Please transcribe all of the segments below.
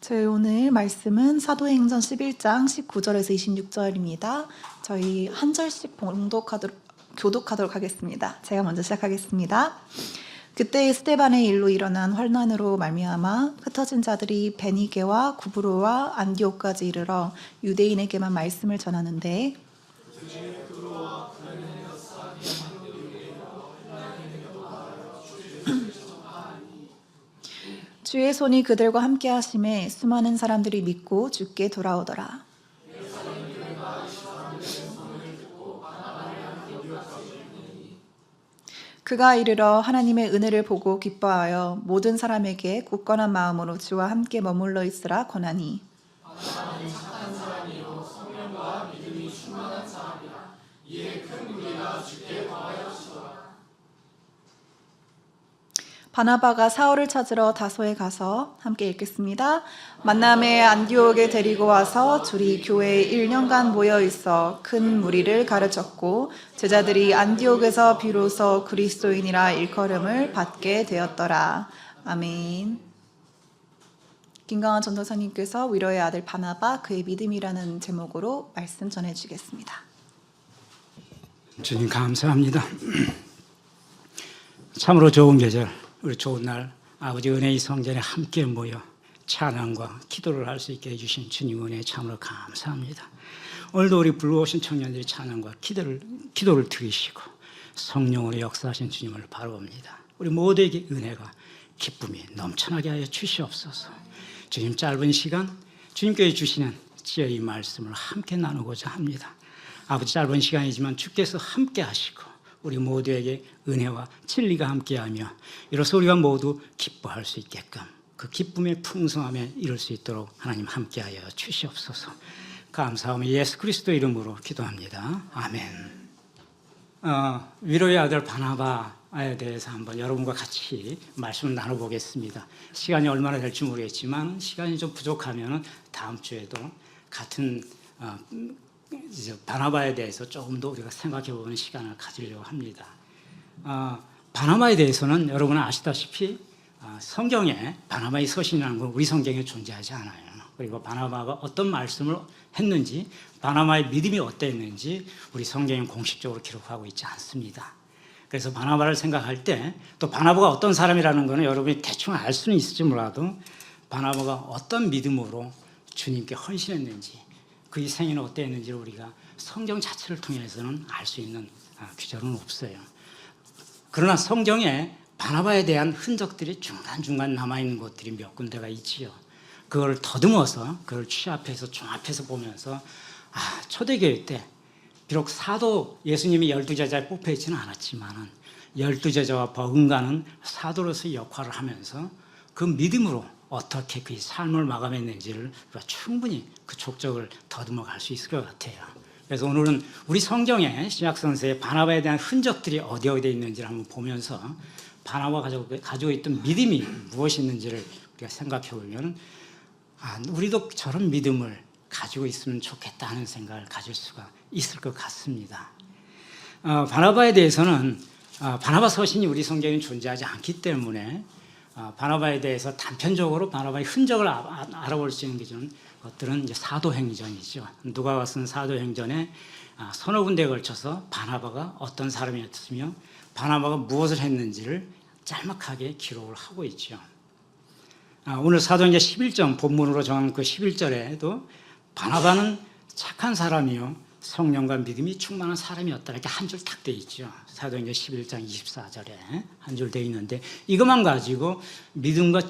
저희 오늘 말씀은 사도행전 11장 19절에서 26절입니다. 저희 한 절씩 교독하도록 하겠습니다. 제가 먼저 시작하겠습니다. 그때 스데반의 일로 일어난 환난으로 말미암아 흩어진 자들이 베니게와 구브로와 안디옥까지 이르러 유대인에게만 말씀을 전하는데 주의 손이 그들과 함께 하심에 수많은 사람들이 믿고 주께 돌아오더라. 그가 이르러 하나님의 은혜를 보고 기뻐하여 모든 사람에게 굳건한 마음으로 주와 함께 머물러 있으라 권하니 바나바가 사울을 찾으러 다소에 가서 함께 읽겠습니다. 만남에 안디옥에 데리고 와서 둘이 교회에 1년간 모여 있어 큰 무리를 가르쳤고 제자들이 안디옥에서 비로소 그리스도인이라 일컬음을 받게 되었더라. 아멘. 김강환 전도사님께서 위로의 아들 바나바 그의 믿음이라는 제목으로 말씀 전해주겠습니다. 주님 감사합니다. 참으로 좋은 계절, 우리 좋은 날 아버지 은혜의 성전에 함께 모여 찬양과 기도를 할 수 있게 해주신 주님 은혜에 참으로 감사합니다. 오늘도 우리 불러오신 청년들이 찬양과 기도를 드리시고 성령으로 역사하신 주님을 바라봅니다. 우리 모두에게 은혜가 기쁨이 넘쳐나게 하여 주시옵소서. 주님 짧은 시간 주님께서 주시는 지혜의 말씀을 함께 나누고자 합니다. 아버지 짧은 시간이지만 주께서 함께 하시고 우리 모두에게 은혜와 진리가 함께하며 이로써 우리가 모두 기뻐할 수 있게끔 그 기쁨의 풍성함에 이룰 수 있도록 하나님 함께하여 주시옵소서. 감사하며 예수 그리스도 이름으로 기도합니다. 아멘. 위로의 아들 바나바에 대해서 한번 여러분과 같이 말씀을 나눠보겠습니다. 시간이 얼마나 될지 모르겠지만 시간이 좀 부족하면 다음 주에도 같은 이제 바나바에 대해서 조금 더 우리가 생각해보는 시간을 가지려고 합니다. 바나바에 대해서는 여러분은 아시다시피 성경에 바나바의 서신이라는 건 우리 성경에 존재하지 않아요. 그리고 바나바가 어떤 말씀을 했는지 바나바의 믿음이 어땠는지 우리 성경은 공식적으로 기록하고 있지 않습니다. 그래서 바나바를 생각할 때 또 바나바가 어떤 사람이라는 것은 여러분이 대충 알 수는 있을지 몰라도 바나바가 어떤 믿음으로 주님께 헌신했는지 그의 생애는 어땠는지를 우리가 성경 자체를 통해서는 알 수 있는 규절은 없어요. 그러나 성경에 바나바에 대한 흔적들이 중간중간 남아있는 곳들이 몇 군데가 있지요. 그걸 더듬어서 그걸 취합해서 종합해서 보면서 초대교회 때 비록 사도 예수님이 12제자에 뽑혀있지는 않았지만 12제자와 버금가는 사도로서의 역할을 하면서 그 믿음으로 어떻게 그의 삶을 마감했는지를 우리가 충분히 그 족적을 더듬어 갈 수 있을 것 같아요. 그래서 오늘은 우리 성경의 신약성서에 바나바에 대한 흔적들이 어디에 있는지를 한번 보면서 바나바가 가지고 있던 믿음이 무엇이 있는지를 우리가 생각해 보면 우리도 저런 믿음을 가지고 있으면 좋겠다 하는 생각을 가질 수가 있을 것 같습니다. 바나바에 대해서는 바나바 서신이 우리 성경에 존재하지 않기 때문에 바나바에 대해서 단편적으로 바나바의 흔적을 알아볼 수 있는 것들은 이제 사도행전이죠. 누가가 쓴 사도행전에 서너 군데에 걸쳐서 바나바가 어떤 사람이었으며 바나바가 무엇을 했는지를 짤막하게 기록을 하고 있죠. 오늘 사도행전 11장 본문으로 정한 그 11절에도 바나바는 착한 사람이요 성령과 믿음이 충만한 사람이었다 이렇게 한 줄 딱 돼 있죠. 사도행전 11장 24절에 한 줄 돼 있는데 이것만 가지고 믿음과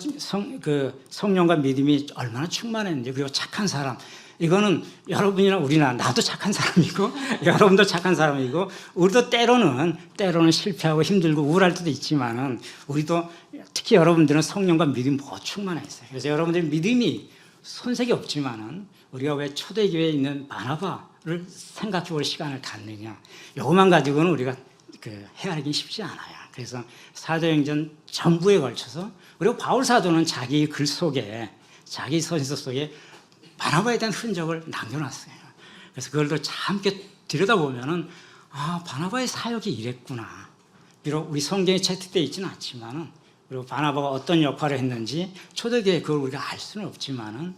성령과 믿음이 얼마나 충만했는지 그리고 착한 사람 이거는 여러분이나 우리나 나도 착한 사람이고 여러분도 착한 사람이고 우리도 때로는 실패하고 힘들고 우울할 때도 있지만은 우리도 특히 여러분들은 성령과 믿음이 충만했어요. 그래서 여러분들의 믿음이 손색이 없지만은 우리가 왜 초대교회에 있는 바나바를 생각해 볼 시간을 갖느냐 이것만 가지고는 우리가 헤아리기 쉽지 않아요. 그래서 사도행전 전부에 걸쳐서 그리고 바울 사도는 자기 글 속에 자기 서신서 속에 바나바에 대한 흔적을 남겨놨어요. 그래서 그걸 또 함께 들여다보면은 바나바의 사역이 이랬구나. 비록 우리 성경에 채택되어 있지는 않지만은 그리고 바나바가 어떤 역할을 했는지 초대교회 그걸 우리가 알 수는 없지만은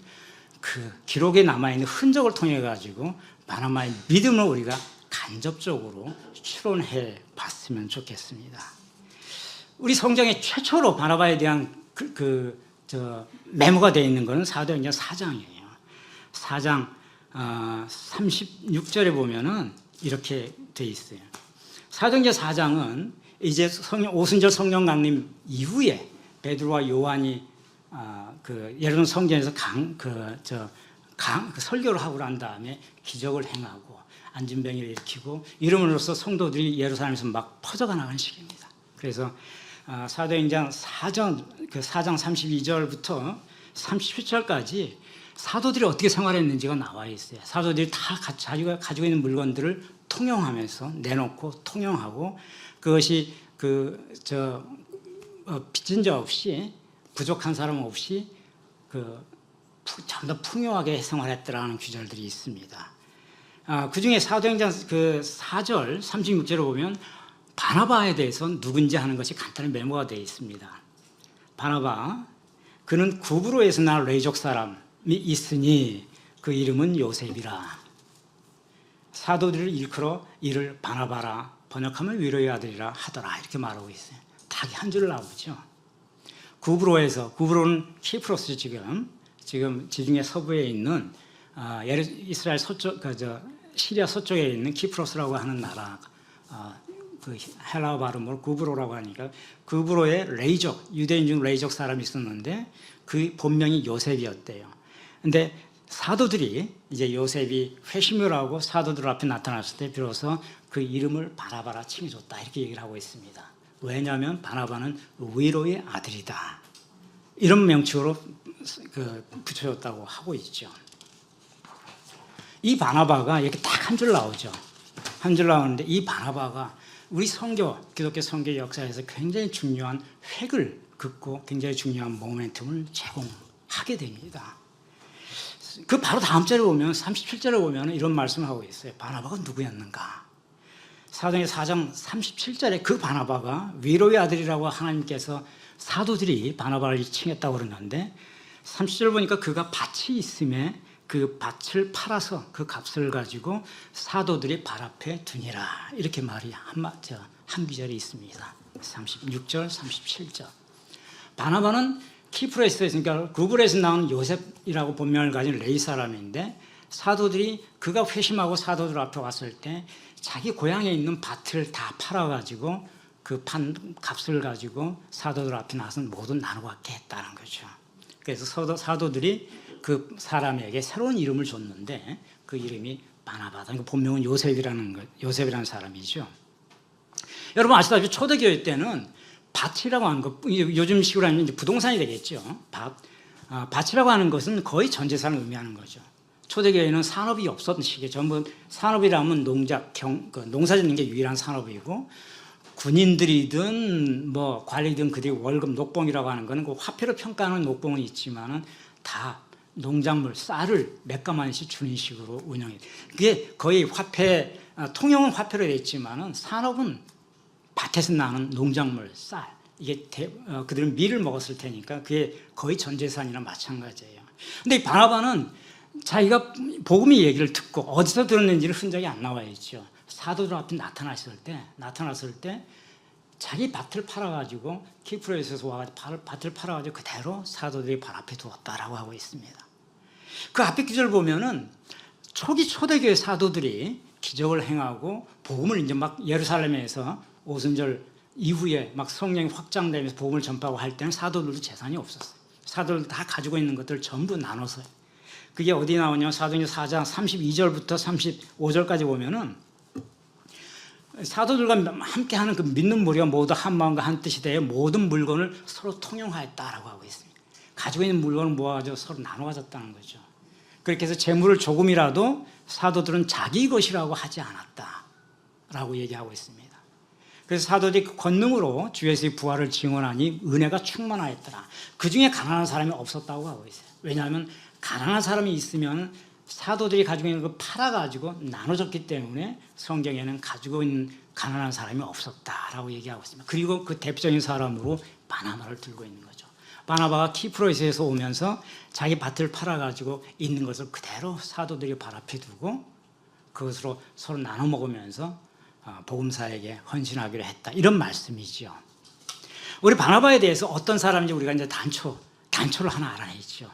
그 기록에 남아있는 흔적을 통해 가지고 바나바의 믿음을 우리가 간접적으로 추론해 봤으면 좋겠습니다. 우리 성경에 최초로 바나바에 대한 메모가 되어 있는 것은 사도행전 4장이에요. 4장 36절에 보면은 이렇게 되어 있어요. 사도행전 4장은 이제 오순절 성령 강림 이후에 베드로와 요한이 그 예루살렘 성전에서 설교를 하고 난 다음에 기적을 행하고 안진병을 일으키고 이름으로써 성도들이 예루살렘에서 막 퍼져가 나가는 시기입니다. 그래서 사도행전 4장 32절부터 37절까지 사도들이 어떻게 생활했는지가 나와 있어요. 사도들이 다 가지고 있는 물건들을 통용하면서 내놓고 통용하고 그것이 빚진 자 없이 부족한 사람 없이 좀 더 풍요하게 생활했더라는 구절들이 있습니다. 그 중에 사도행전 4절 36절에 보면 바나바에 대해서 누군지 하는 것이 간단히 메모가 되어 있습니다. 바나바 그는 구브로에서 난 레이족 사람이 있으니 그 이름은 요셉이라. 사도들을 일컬어 이를 바나바라 번역하면 위로의 아들이라 하더라 이렇게 말하고 있어요. 딱 한 줄 나오죠. 구브로는 키프로스 지금 지중해 서부에 있는 이스라엘 서쪽 시리아 서쪽에 있는 키프로스라고 하는 나라 그 헬라어 발음으로 구브로라고 하니까 구브로에 레이족 유대인 중 레이족 사람이 있었는데 그 본명이 요셉이었대요. 근데 사도들이 이제 요셉이 회심을 하고 사도들 앞에 나타났을 때 비로소 그 이름을 바나바라 칭해줬다 이렇게 얘기를 하고 있습니다. 왜냐하면 바나바는 위로의 아들이다 이런 명칭으로 붙여줬다고 하고 있죠. 이 바나바가 이렇게 딱 한 줄 나오죠. 한 줄 나오는데 이 바나바가 우리 기독교 선교 역사에서 굉장히 중요한 획을 긋고 굉장히 중요한 모멘텀을 제공하게 됩니다. 그 바로 다음 절에 보면 37절에 보면 이런 말씀을 하고 있어요. 바나바가 누구였는가? 사도행전 4장 37절에 그 바나바가 위로의 아들이라고 하나님께서 사도들이 바나바를 칭했다고 그러는데 30절 보니까 그가 밭이 있음에 그 밭을 팔아서 그 값을 가지고 사도들이 발 앞에 두니라 이렇게 말이 한 구절이 있습니다. 36절 37절 바나바는 키프로에서 그러니까 구브로에서 나온 요셉이라고 본명을 가진 레위 사람인데 사도들이 그가 회심하고 사도들 앞에 왔을 때 자기 고향에 있는 밭을 다 팔아가지고 그 판 값을 가지고 사도들 앞에 나서 모두 나누고 갖게 했다는 거죠. 그래서 사도들이 그 사람에게 새로운 이름을 줬는데 그 이름이 바나바다. 그 본명은 요셉이라는 사람이죠. 여러분 아시다시피 초대교회 때는 밭이라고 하는 것, 요즘 식으로 하면 이제 부동산이 되겠죠. 밭이라고 하는 것은 거의 전 재산을 의미하는 거죠. 초대교회는 산업이 없었던 시기에 전부 산업이라면 농사짓는 게 유일한 산업이고 군인들이든 뭐 관리든 그들이 월급 녹봉이라고 하는 거는 그 화폐로 평가하는 녹봉은 있지만은 다 농작물 쌀을 몇 가마씩 주는 식으로 운영해. 그게 거의 화폐 통용은 화폐로 돼 있지만은 산업은 밭에서 나는 농작물 쌀 이게 그들은 밀을 먹었을 테니까 그게 거의 전 재산이랑 마찬가지예요. 근데 이 바나바는 자기가 복음의 얘기를 듣고 어디서 들었는지를 흔적이 안 나와 있죠. 사도들 앞에 나타났을 때 자기 밭을 팔아가지고 키프로에서 와가지고 밭을 팔아가지고 그대로 사도들이 발 앞에 두었다라고 하고 있습니다. 그 앞에 구절 보면은 초대교회 사도들이 기적을 행하고 복음을 이제 막 예루살렘에서 오순절 이후에 막 성령이 확장되면서 복음을 전파하고 할 때는 사도들도 재산이 없었어요. 사도들 다 가지고 있는 것들을 전부 나눠서요. 그게 어디 나오냐면 사도행전 4장 32절부터 35절까지 보면은 사도들과 함께하는 그 믿는 무리가 모두 한 마음과 한 뜻이 되어 모든 물건을 서로 통용하였다라고 하고 있습니다. 가지고 있는 물건을 모아가지고 서로 나눠 가졌다는 거죠. 그렇게 해서 재물을 조금이라도 사도들은 자기 것이라고 하지 않았다라고 얘기하고 있습니다. 그래서 사도들이 그 권능으로 주 예수의 부활을 증언하니 은혜가 충만하였더라. 그 중에 가난한 사람이 없었다고 하고 있어요. 왜냐하면 가난한 사람이 있으면 사도들이 가지고 있는 걸 팔아가지고 나눠줬기 때문에 성경에는 가지고 있는 가난한 사람이 없었다라고 얘기하고 있습니다. 그리고 그 대표적인 사람으로 바나바를 들고 있는 거죠. 바나바가 키프로스에서 오면서 자기 밭을 팔아가지고 있는 것을 그대로 사도들이 발 앞에 두고 그것으로 서로 나눠 먹으면서 복음사에게 헌신하기로 했다. 이런 말씀이죠. 우리 바나바에 대해서 어떤 사람인지 우리가 이제 단초를 하나 알아내죠.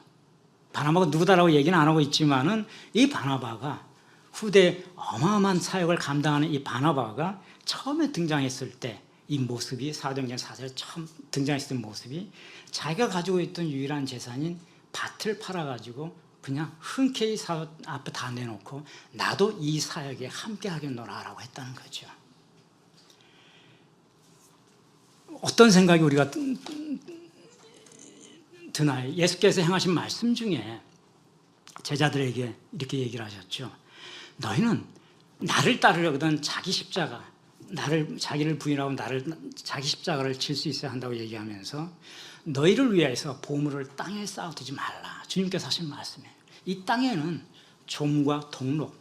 바나바가 누구다라고 얘기는 안 하고 있지만은 이 바나바가 후대 어마어마한 사역을 감당하는 이 바나바가 처음에 등장했을 때 이 모습이 사도행전 4절에 처음 등장했을 모습이 자기가 가지고 있던 유일한 재산인 밭을 팔아가지고 그냥 흔쾌히 사도 앞에 다 내놓고 나도 이 사역에 함께 하겠노라라고 했다는 거죠. 어떤 생각이 우리가 드나요? 예수께서 행하신 말씀 중에 제자들에게 이렇게 얘기를 하셨죠. 너희는 나를 따르려거든 자기 십자가, 자기를 부인하고 자기 십자가를 질 수 있어야 한다고 얘기하면서 너희를 위해서 보물을 땅에 쌓아두지 말라. 주님께서 하신 말씀이에요. 이 땅에는 좀과 동록,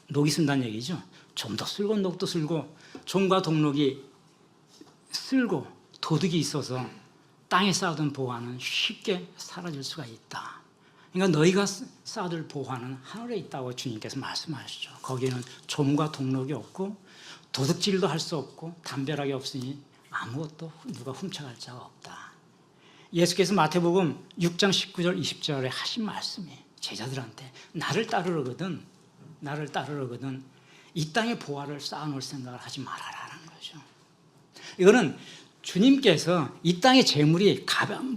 녹이 쓴다는 얘기죠. 좀도 쓸고 녹도 쓸고 좀과 동록이 쓸고 도둑이 있어서 땅에 쌓아둔 보화는 쉽게 사라질 수가 있다. 그러니까 너희가 쌓아둘 보화는 하늘에 있다고 주님께서 말씀하시죠. 거기에는 좀과 동록이 없고 도둑질도 할 수 없고 담벼락이 없으니 아무것도 누가 훔쳐갈 자가 없다. 예수께서 마태복음 6장 19절 20절에 하신 말씀이 제자들한테 나를 따르거든 이 땅에 보화를 쌓아놓을 생각을 하지 말아라는 거죠. 이거는 주님께서 이 땅의 재물이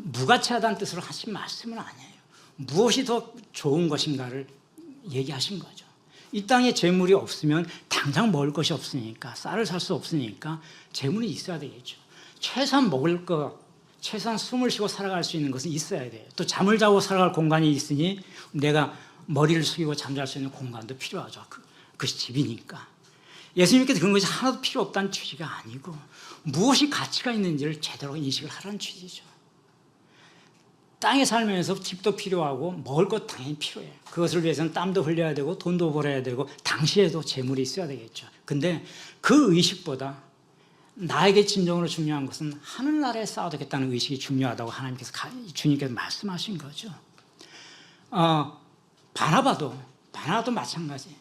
무가치하다는 뜻으로 하신 말씀은 아니에요. 무엇이 더 좋은 것인가를 얘기하신 거죠. 이 땅에 재물이 없으면 당장 먹을 것이 없으니까, 쌀을 살 수 없으니까 재물이 있어야 되겠죠. 최소한 먹을 것, 최소한 숨을 쉬고 살아갈 수 있는 것은 있어야 돼요. 또 잠을 자고 살아갈 공간이 있으니 내가 머리를 숙이고 잠잘 수 있는 공간도 필요하죠. 그것이 집이니까. 예수님께서 그런 것이 하나도 필요 없다는 취지가 아니고 무엇이 가치가 있는지를 제대로 인식을 하라는 취지죠. 땅에 살면서 집도 필요하고 먹을 것 당연히 필요해요. 그것을 위해서는 땀도 흘려야 되고 돈도 벌어야 되고 당시에도 재물이 있어야 되겠죠. 근데 그 의식보다 나에게 진정으로 중요한 것은 하늘나라에 쌓아두겠다는 의식이 중요하다고 주님께서 말씀하신 거죠. 바나바도 마찬가지.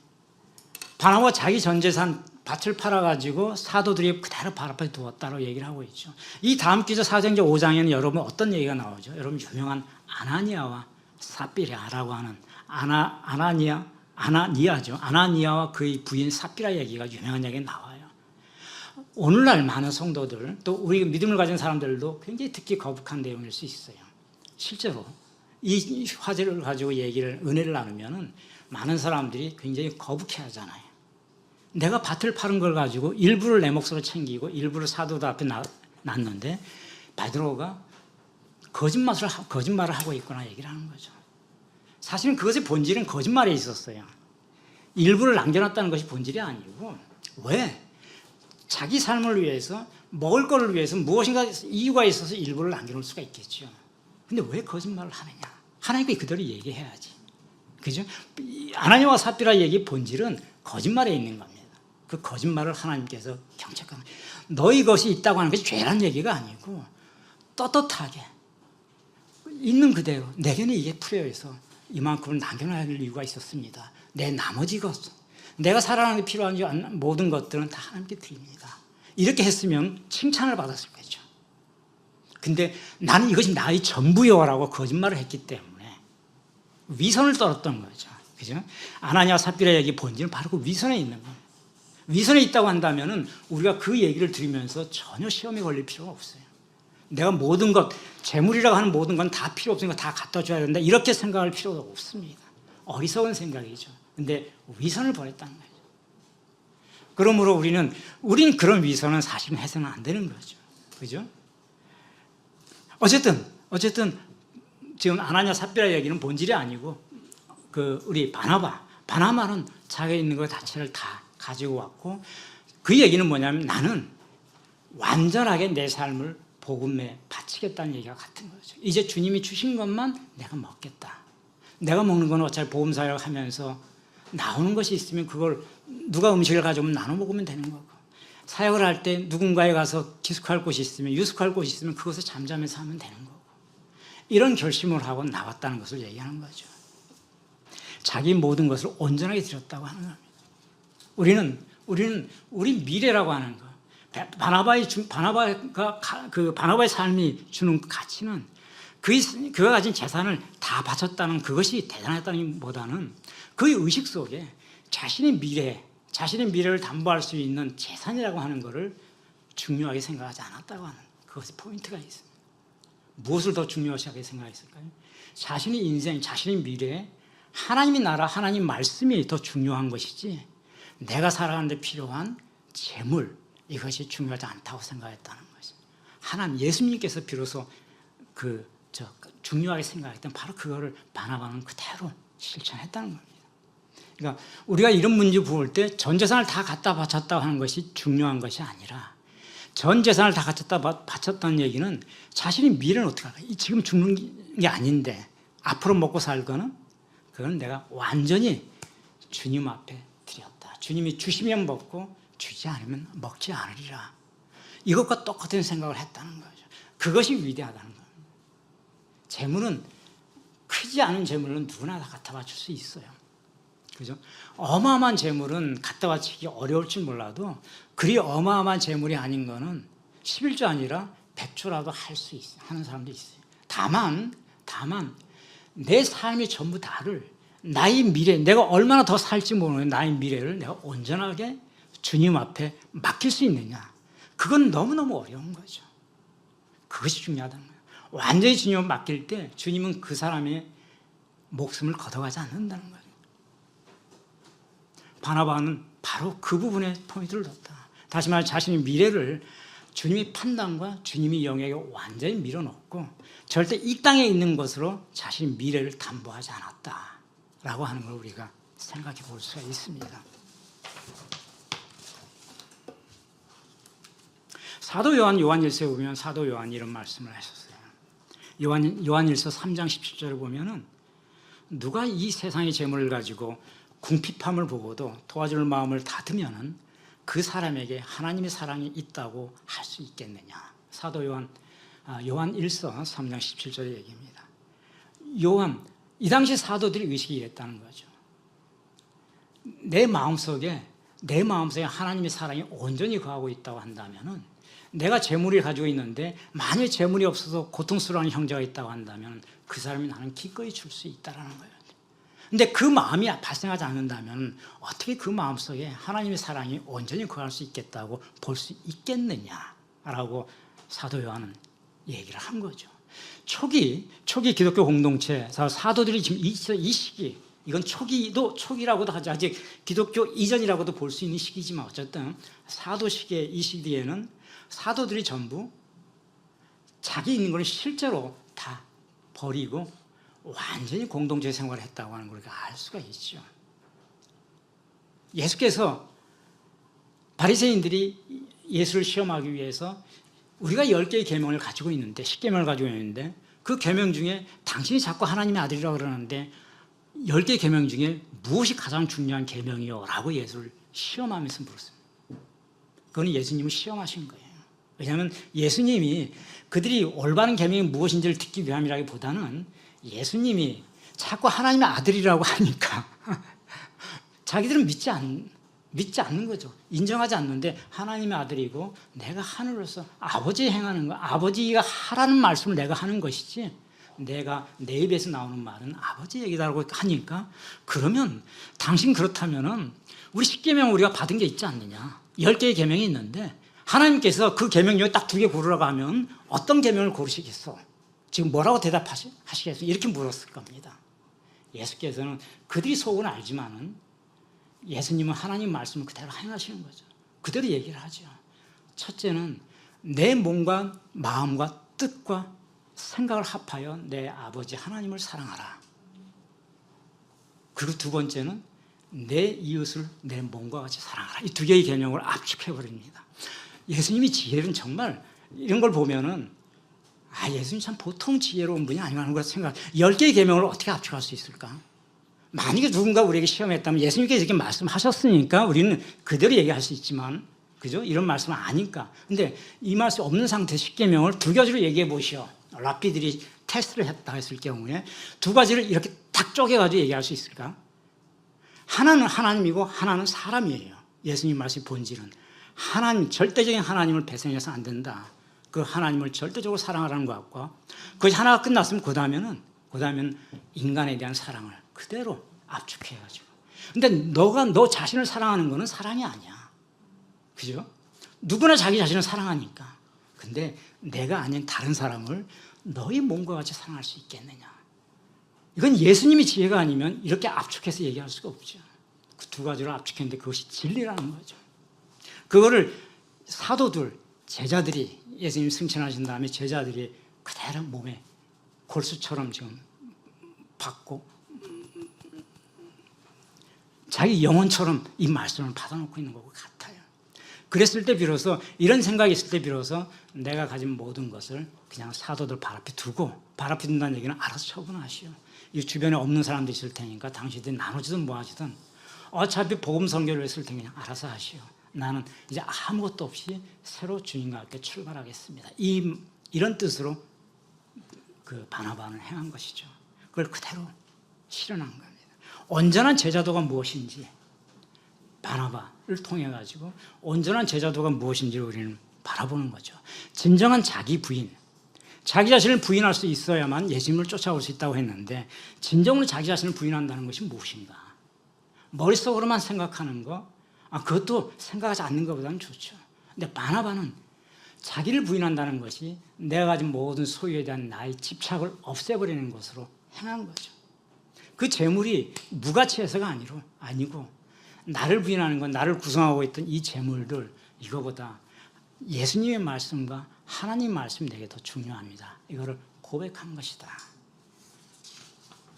바나바가 자기 전 재산 밭을 팔아가지고 사도들이 그대로 발 앞에 두었다고 얘기를 하고 있죠. 이 다음 기저 사도행전 5장에는 여러분 어떤 얘기가 나오죠? 여러분 유명한 아나니아와 삽비라라고 하는 아나니아죠. 아나니아와 그의 부인 삽비라 얘기가 유명한 얘기가 나와요. 오늘날 많은 성도들 또 우리 믿음을 가진 사람들도 굉장히 듣기 거북한 내용일 수 있어요. 실제로 이 화제를 가지고 은혜를 나누면은 많은 사람들이 굉장히 거북해 하잖아요. 내가 밭을 파는 걸 가지고 일부를 내 몫으로 챙기고 일부를 사도들 앞에 놨는데 베드로가 거짓말을 하고 있구나 얘기를 하는 거죠. 사실은 그것의 본질은 거짓말에 있었어요. 일부를 남겨놨다는 것이 본질이 아니고 왜? 자기 삶을 위해서 먹을 거를 위해서 무엇인가 이유가 있어서 일부를 남겨놓을 수가 있겠죠. 근데 왜 거짓말을 하느냐? 하나님께 그대로 얘기해야지. 그죠? 아나니아와 삽비라 얘기의 본질은 거짓말에 있는 겁니다. 그 거짓말을 하나님께서 경책하는 너희 것이 있다고 하는 것이 죄라는 얘기가 아니고 떳떳하게 있는 그대로 내게는 이게 필요해서 이만큼을 남겨놔야 할 이유가 있었습니다. 내 나머지 것, 내가 살아가는 데 필요한 모든 것들은 다 하나님께 드립니다. 이렇게 했으면 칭찬을 받았을 거죠. 근데 나는 이것이 나의 전부요라고 거짓말을 했기 때문에 위선을 떨었던 거죠. 그죠? 아나니아와 삽비라 얘기 본질은 바로 그 위선에 있는 거예요. 위선에 있다고 한다면은 우리가 그 얘기를 들으면서 전혀 시험에 걸릴 필요가 없어요. 내가 모든 것, 재물이라고 하는 모든 건 다 필요 없으니까 다 갖다 줘야 된다. 이렇게 생각할 필요가 없습니다. 어리석은 생각이죠. 근데 위선을 버렸다는 거죠. 그러므로 우리는 그런 위선은 사실은 해서는 안 되는 거죠. 그죠? 어쨌든 지금 아나니아 삽비라 얘기는 본질이 아니고 우리 바나바는 자기가 있는 것 자체를 다 가지고 왔고 그 얘기는 뭐냐면 나는 완전하게 내 삶을 복음에 바치겠다는 얘기가 같은 거죠. 이제 주님이 주신 것만 내가 먹겠다. 내가 먹는 건 어차피 보험사역 하면서 나오는 것이 있으면 그걸 누가 음식을 가져오면 나눠 먹으면 되는 거고, 사역을 할 때 누군가에 가서 기숙할 곳이 있으면, 유숙할 곳이 있으면 그곳에 잠잠해서 하면 되는 거고, 이런 결심을 하고 나왔다는 것을 얘기하는 거죠. 자기 모든 것을 온전하게 드렸다고 하는 겁니다. 우리는 우리 미래라고 하는 거, 바나바의 삶이 주는 가치는 그가 가진 재산을 다 바쳤다는 그것이 대단했다기보다는 그 의식 속에 자신의 미래를 담보할 수 있는 재산이라고 하는 것을 중요하게 생각하지 않았다고 하는 그것이 포인트가 있습니다. 무엇을 더 중요하게 생각했을까요? 자신의 인생, 자신의 미래, 하나님의 나라, 하나님 말씀이 더 중요한 것이지 내가 살아가는 데 필요한 재물, 이것이 중요하지 않다고 생각했다는 것입니다. 하나님, 예수님께서 비로소 중요하게 생각했던 바로 그거를 바나바는 그대로 실천했다는 겁니다. 그러니까 우리가 이런 문제 볼 때 전 재산을 다 갖다 바쳤다고 하는 것이 중요한 것이 아니라, 전 재산을 다 갖다 바쳤다는 얘기는 자신의 미래는 어떻게 할까? 지금 죽는 게 아닌데 앞으로 먹고 살 거는 그건 내가 완전히 주님 앞에 드렸다. 주님이 주시면 먹고 주지 않으면 먹지 않으리라. 이것과 똑같은 생각을 했다는 거죠. 그것이 위대하다는 겁니다. 재물은, 크지 않은 재물은 누구나 다 갖다 바칠 수 있어요. 그죠? 어마어마한 재물은 갖다 바치기 어려울지 몰라도 그리 어마어마한 재물이 아닌 거는 11조 아니라 100조라도 하는 사람도 있어요. 다만 내 삶의 전부 다를, 나의 미래, 내가 얼마나 더 살지 모르는 나의 미래를 내가 온전하게 주님 앞에 맡길 수 있느냐, 그건 너무너무 어려운 거죠. 그것이 중요하다는 거예요. 완전히 주님 앞에 맡길 때 주님은 그 사람의 목숨을 걷어가지 않는다는 거예요. 바나바는 바로 그 부분에 포인트를 뒀다. 다시 말해 자신의 미래를 주님의 판단과 주님의 영역에 완전히 밀어넣고 절대 이 땅에 있는 것으로 자신의 미래를 담보하지 않았다라고 하는 걸 우리가 생각해 볼 수가 있습니다. 사도 요한일서에 보면 사도 요한이 이런 말씀을 하셨어요. 요한일서 3장 17절을 보면은 누가 이 세상의 재물을 가지고 궁핍함을 보고도 도와줄 마음을 닫으면은 그 사람에게 하나님의 사랑이 있다고 할 수 있겠느냐. 사도 요한일서 3장 17절의 얘기입니다. 이 당시 사도들이 의식이 이랬다는 거죠. 내 마음속에 하나님의 사랑이 온전히 거하고 있다고 한다면은, 내가 재물을 가지고 있는데 만약에 재물이 없어서 고통스러운 형제가 있다고 한다면 그 사람이 나는 기꺼이 줄 수 있다라는 거예요. 근데 그 마음이 발생하지 않는다면 어떻게 그 마음속에 하나님의 사랑이 온전히 거할 수 있겠다고 볼 수 있겠느냐라고 사도 요한은 얘기를 한 거죠. 초기 기독교 공동체 사도들이 지금 이 시기, 이건 초기라고도 하지, 아직 기독교 이전이라고도 볼 수 있는 시기지만 어쨌든 사도 시기의 이 시기에는 사도들이 전부 자기 있는 걸 실제로 다 버리고 완전히 공동체 생활을 했다고 하는 걸 우리가 알 수가 있죠. 예수께서 바리새인들이 예수를 시험하기 위해서 우리가 10개의 계명을 가지고 있는데, 10계명을 가지고 있는데 그 계명 중에 당신이 자꾸 하나님의 아들이라고 그러는데 10개 계명 중에 무엇이 가장 중요한 계명이요? 라고 예수를 시험하면서 물었습니다. 그건 예수님을 시험하신 거예요. 왜냐하면 예수님이 그들이 올바른 계명이 무엇인지를 듣기 위함이라기보다는 예수님이 자꾸 하나님의 아들이라고 하니까 자기들은 믿지 않는 거죠. 인정하지 않는데 하나님의 아들이고 내가 하늘로서 아버지 행하는 거, 아버지가 하라는 말씀을 내가 하는 것이지 내가 내 입에서 나오는 말은 아버지 얘기다라고 하니까, 그러면 당신 그렇다면은 우리 10계명 우리가 받은 게 있지 않느냐. 10개의 계명이 있는데 하나님께서 그 계명 중에 딱 2개 고르라고 하면 어떤 계명을 고르시겠어? 지금 뭐라고 대답하시겠어요? 이렇게 물었을 겁니다. 예수께서는 그들이 속은 알지만은 예수님은 하나님 말씀을 그대로 행하시는 거죠. 그대로 얘기를 하죠. 첫째는 내 몸과 마음과 뜻과 생각을 합하여 내 아버지 하나님을 사랑하라. 그리고 두 번째는 내 이웃을 내 몸과 같이 사랑하라. 이 2개의 계명을 압축해버립니다. 예수님이 지혜는 정말 이런 걸 보면은 예수님 참 보통 지혜로운 분이 아니라는 걸 생각. 10개의 계명을 어떻게 압축할 수 있을까? 만약에 누군가 우리에게 시험했다면 예수님께서 이렇게 말씀하셨으니까 우리는 그대로 얘기할 수 있지만, 그죠? 이런 말씀은 아니까. 근데 이 말씀 없는 상태에서 10계명을 두 가지로 얘기해 보시오. 랍비들이 테스트를 했다 했을 경우에 두 가지를 이렇게 딱 쪼개가지고 얘기할 수 있을까? 하나는 하나님이고 하나는 사람이에요. 예수님 말씀의 본질은 하나님, 절대적인 하나님을 배신해서 안 된다. 그 하나님을 절대적으로 사랑하라는 것과 그것이 하나가 끝났으면 그 다음에는 인간에 대한 사랑을 그대로 압축해가지고. 근데 너 자신을 사랑하는 거는 사랑이 아니야. 그죠? 누구나 자기 자신을 사랑하니까. 근데 내가 아닌 다른 사람을 너희 몸과 같이 사랑할 수 있겠느냐. 이건 예수님이 지혜가 아니면 이렇게 압축해서 얘기할 수가 없죠. 그 두 가지를 압축했는데 그것이 진리라는 거죠. 그거를 사도들, 제자들이 예수님 승천하신 다음에 제자들이 그대로 몸에 골수처럼 지금 받고 자기 영혼처럼 이 말씀을 받아놓고 있는 것 같아요. 그랬을 때 비로소, 이런 생각이 있을 때 비로소 내가 가진 모든 것을 그냥 사도들 발 앞에 두고, 발 앞에 둔다는 얘기는 알아서 처분하시오. 이 주변에 없는 사람도 있을 테니까 당신들이 나누지든 뭐 하지든 어차피 복음 선교를 했을 테니 그냥 알아서 하시오. 나는 이제 아무것도 없이 새로 주님과 함께 출발하겠습니다. 이런 뜻으로 그 바나바는 행한 것이죠. 그걸 그대로 실현한 겁니다. 온전한 제자도가 무엇인지, 바나바를 통해 가지고 온전한 제자도가 무엇인지를 우리는 바라보는 거죠. 진정한 자기 부인, 자기 자신을 부인할 수 있어야만 예수님을 쫓아올 수 있다고 했는데, 진정으로 자기 자신을 부인한다는 것이 무엇인가? 머릿속으로만 생각하는 거, 그것도 생각하지 않는 것보다는 좋죠. 근데 바나바는 자기를 부인한다는 것이 내가 가진 모든 소유에 대한 나의 집착을 없애버리는 것으로 행한 거죠. 그 재물이 무가치해서가 아니고 나를 부인하는 건, 나를 구성하고 있던 이 재물들, 이거보다 예수님의 말씀과 하나님 말씀 내게 더 중요합니다. 이거를 고백한 것이다.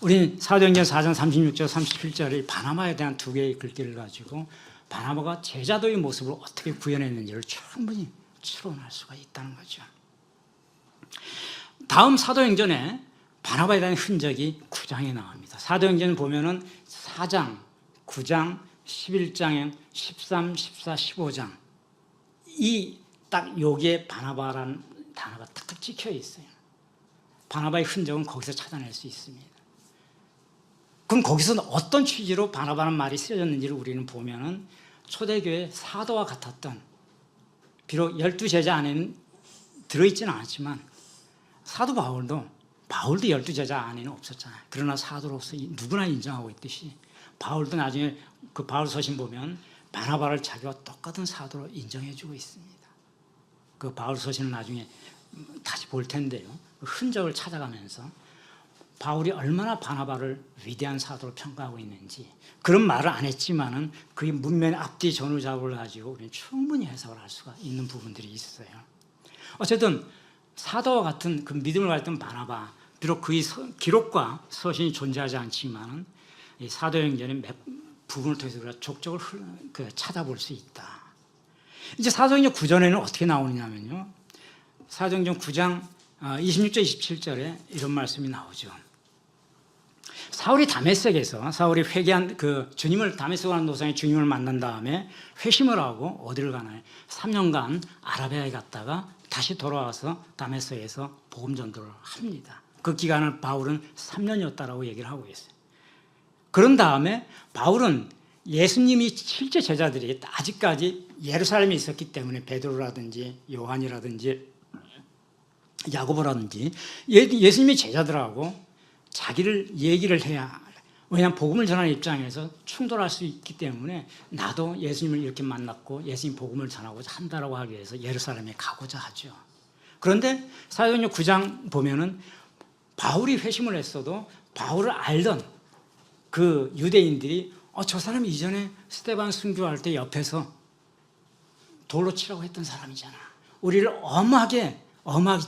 우리 사도행전 4장 36절 37절의 바나바에 대한 두 개의 글귀를 가지고 바나바가 제자도의 모습을 어떻게 구현했는지를 충분히 추론할 수가 있다는 거죠. 다음 사도행전에 바나바에 대한 흔적이 9장에 나옵니다. 사도행전 보면은 4장, 9장, 11장에 13, 14, 15장 이 딱 여기에 바나바라는 단어가 탁탁 찍혀 있어요. 바나바의 흔적은 거기서 찾아낼 수 있습니다. 그럼 거기서 어떤 취지로 바나바는 말이 쓰여졌는지를 우리는 보면은 초대교회 사도와 같았던, 비록 12제자 안에는 들어있지는 않았지만 사도 바울도 12제자 안에는 없었잖아요. 그러나 사도로서 누구나 인정하고 있듯이 바울도 나중에 그 바울 서신 보면 바나바를 자기와 똑같은 사도로 인정해주고 있습니다. 그 바울 서신을 나중에 다시 볼 텐데요. 그 흔적을 찾아가면서 바울이 얼마나 바나바를 위대한 사도로 평가하고 있는지, 그런 말을 안 했지만은 그의 문면의 앞뒤 전후작업을 가지고 우리는 충분히 해석을 할 수가 있는 부분들이 있어요. 어쨌든 사도와 같은 그 믿음을 가졌던 바나바, 비록 그의 기록과 서신이 존재하지 않지만은 이 사도행전의 몇 부분을 통해서 우리가 족적을 찾아볼 수 있다. 이제 사도행전 9전에는 어떻게 나오느냐면요. 사도행전 9장 26절 27절에 이런 말씀이 나오죠. 사울이 다메섹에서, 사울이 회개한 주님을, 다메섹으로 하는 도상에 주님을 만난 다음에 회심을 하고 어디를 가나요? 3년간 아라비아에 갔다가 다시 돌아와서 다메섹에서 복음 전도를 합니다. 그 기간을 바울은 3년이었다라고 얘기를 하고 있어요. 그런 다음에 바울은 예수님이 실제 제자들이 아직까지 예루살렘에 있었기 때문에 베드로라든지 요한이라든지 야고보라든지 예수님의 제자들하고 자기를 얘기를 해야, 왜냐하면 복음을 전하는 입장에서 충돌할 수 있기 때문에 나도 예수님을 이렇게 만났고 예수님 복음을 전하고자 한다라고 하기 위해서 예루살렘에 가고자 하죠. 그런데 사도행전 9장 보면은 바울이 회심을 했어도 바울을 알던 그 유대인들이 저 사람이 이전에 스데반 순교할 때 옆에서 돌로 치라고 했던 사람이잖아. 우리를 엄하게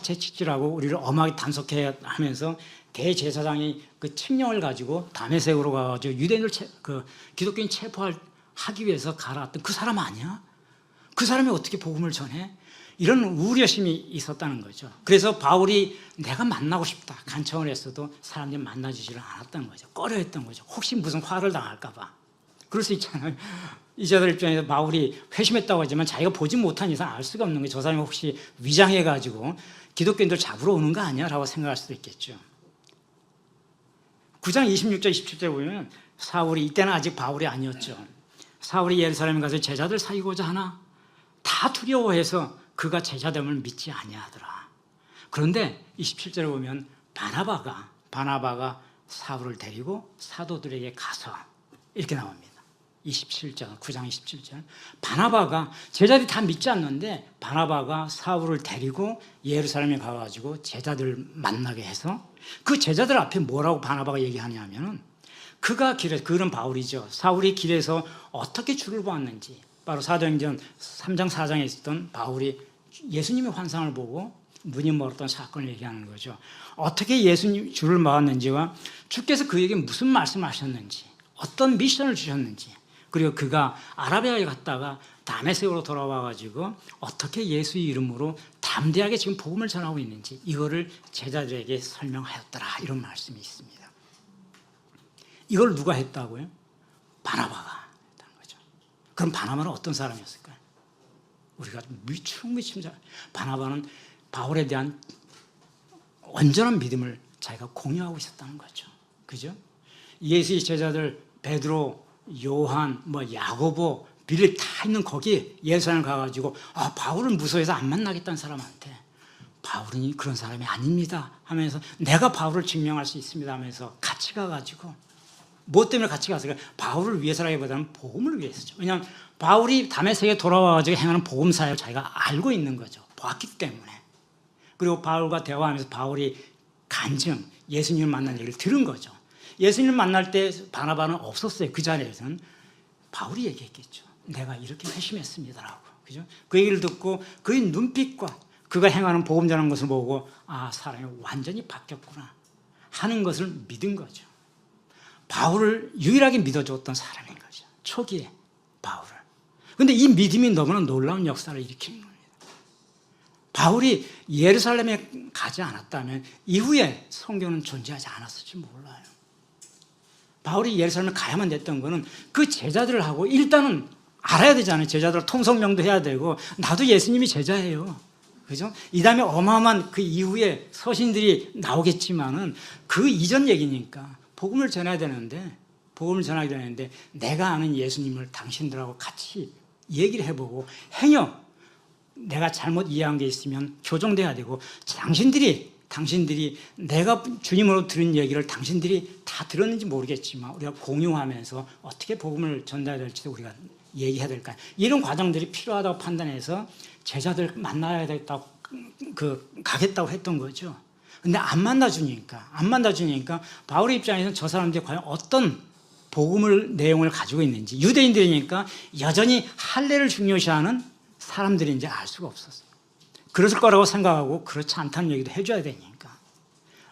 채찍질하고 우리를 엄하게 단속해 하면서 대제사장이 그 칙령을 가지고 다메섹으로 가가지고 유대인을 기독교인 체포하기 위해서 갈아왔던 그 사람 아니야? 그 사람이 어떻게 복음을 전해? 이런 우려심이 있었다는 거죠. 그래서 바울이 내가 만나고 싶다 간청을 했어도 사람들이 만나주지를 않았다는 거죠. 꺼려했던 거죠. 혹시 무슨 화를 당할까 봐. 그럴 수 있잖아요. 이자들 입장에서 바울이 회심했다고 하지만 자기가 보지 못한 이상 알 수가 없는 거예요. 저 사람이 혹시 위장해가지고 기독교인들 잡으러 오는 거 아니야? 라고 생각할 수도 있겠죠. 9장 26절 27절 보면 사울이, 이때는 아직 바울이 아니었죠. 사울이 예루살렘에 가서 제자들 사귀고자 하나 다 두려워해서 그가 제자됨을 믿지 아니하더라. 그런데 27절에 보면 바나바가 사울을 데리고 사도들에게 가서 이렇게 나옵니다. 27절, 9장 27절. 바나바가, 제자들이 다 믿지 않는데 바나바가 사울을 데리고 예루살렘에 가가지고 제자들 만나게 해서 그 제자들 앞에 뭐라고 바나바가 얘기하냐면은 그는 바울이죠. 사울이 길에서 어떻게 주를 보았는지, 바로 사도행전 3장 4장에 있었던 바울이 예수님의 환상을 보고 눈이 멀었던 사건을 얘기하는 거죠. 어떻게 예수님 주를 보았는지와 주께서 그에게 무슨 말씀하셨는지, 어떤 미션을 주셨는지, 그리고 그가 아라비아에 갔다가 다메섹으로 돌아와가지고 어떻게 예수의 이름으로 담대하게 지금 복음을 전하고 있는지 이거를 제자들에게 설명하였더라, 이런 말씀이 있습니다. 이걸 누가 했다고요? 바나바가 했다는 거죠. 그럼 바나바는 어떤 사람이었을까요? 우리가 충분히 바나바는 바울에 대한 온전한 믿음을 자기가 공유하고 있었다는 거죠. 그죠? 예수의 제자들 베드로, 요한, 야고보, 빌립 다 있는 거기 예루살렘 가가지고 바울을 무서워해서 안 만나겠다는 사람한테 바울은 그런 사람이 아닙니다 하면서 내가 바울을 증명할 수 있습니다 하면서 같이 가가지고, 뭐 때문에 같이 갔을까요? 바울을 위해서라기보다는 복음을 위해서죠. 왜냐하면 바울이 다메섹에 돌아와가지고 행하는 복음 사역을 자기가 알고 있는 거죠. 봤기 때문에. 그리고 바울과 대화하면서 바울이 간증, 예수님을 만난 얘기를 들은 거죠. 예수님을 만날 때 바나바는 없었어요. 그 자리에서는 바울이 얘기했겠죠. 내가 이렇게 회심했습니다라고. 그죠? 그 얘기를 듣고 그의 눈빛과 그가 행하는 복음 전하는 것을 보고 사람이 완전히 바뀌었구나 하는 것을 믿은 거죠. 바울을 유일하게 믿어줬던 사람인 거죠. 초기에 바울을. 그런데 이 믿음이 너무나 놀라운 역사를 일으키는 겁니다. 바울이 예루살렘에 가지 않았다면 이후에 성경은 존재하지 않았을지 몰라요. 바울이 예루살렘에 가야만 됐던 거는 그 제자들을 하고 일단은 알아야 되잖아요. 제자들 통성명도 해야 되고 나도 예수님이 제자예요. 그죠? 이 다음에 어마어마한 그 이후에 서신들이 나오겠지만은 그 이전 얘기니까 복음을 전해야 되는데, 복음을 전하게 되는데 내가 아는 예수님을 당신들하고 같이 얘기를 해보고 행여 내가 잘못 이해한 게 있으면 교정돼야 되고, 당신들이 내가 주님으로 들은 얘기를 당신들이 다 들었는지 모르겠지만 우리가 공유하면서 어떻게 복음을 전달해야 될지도 우리가 얘기해야 될까, 이런 과정들이 필요하다고 판단해서 제자들 만나야 되겠다고 가겠다고 했던 거죠. 근데 안 만나주니까 바울의 입장에서는 저 사람들이 과연 어떤 복음을 내용을 가지고 있는지, 유대인들이니까 여전히 할례를 중요시하는 사람들인지 알 수가 없었어요. 그랬을 거라고 생각하고 그렇지 않다는 얘기도 해줘야 되니까.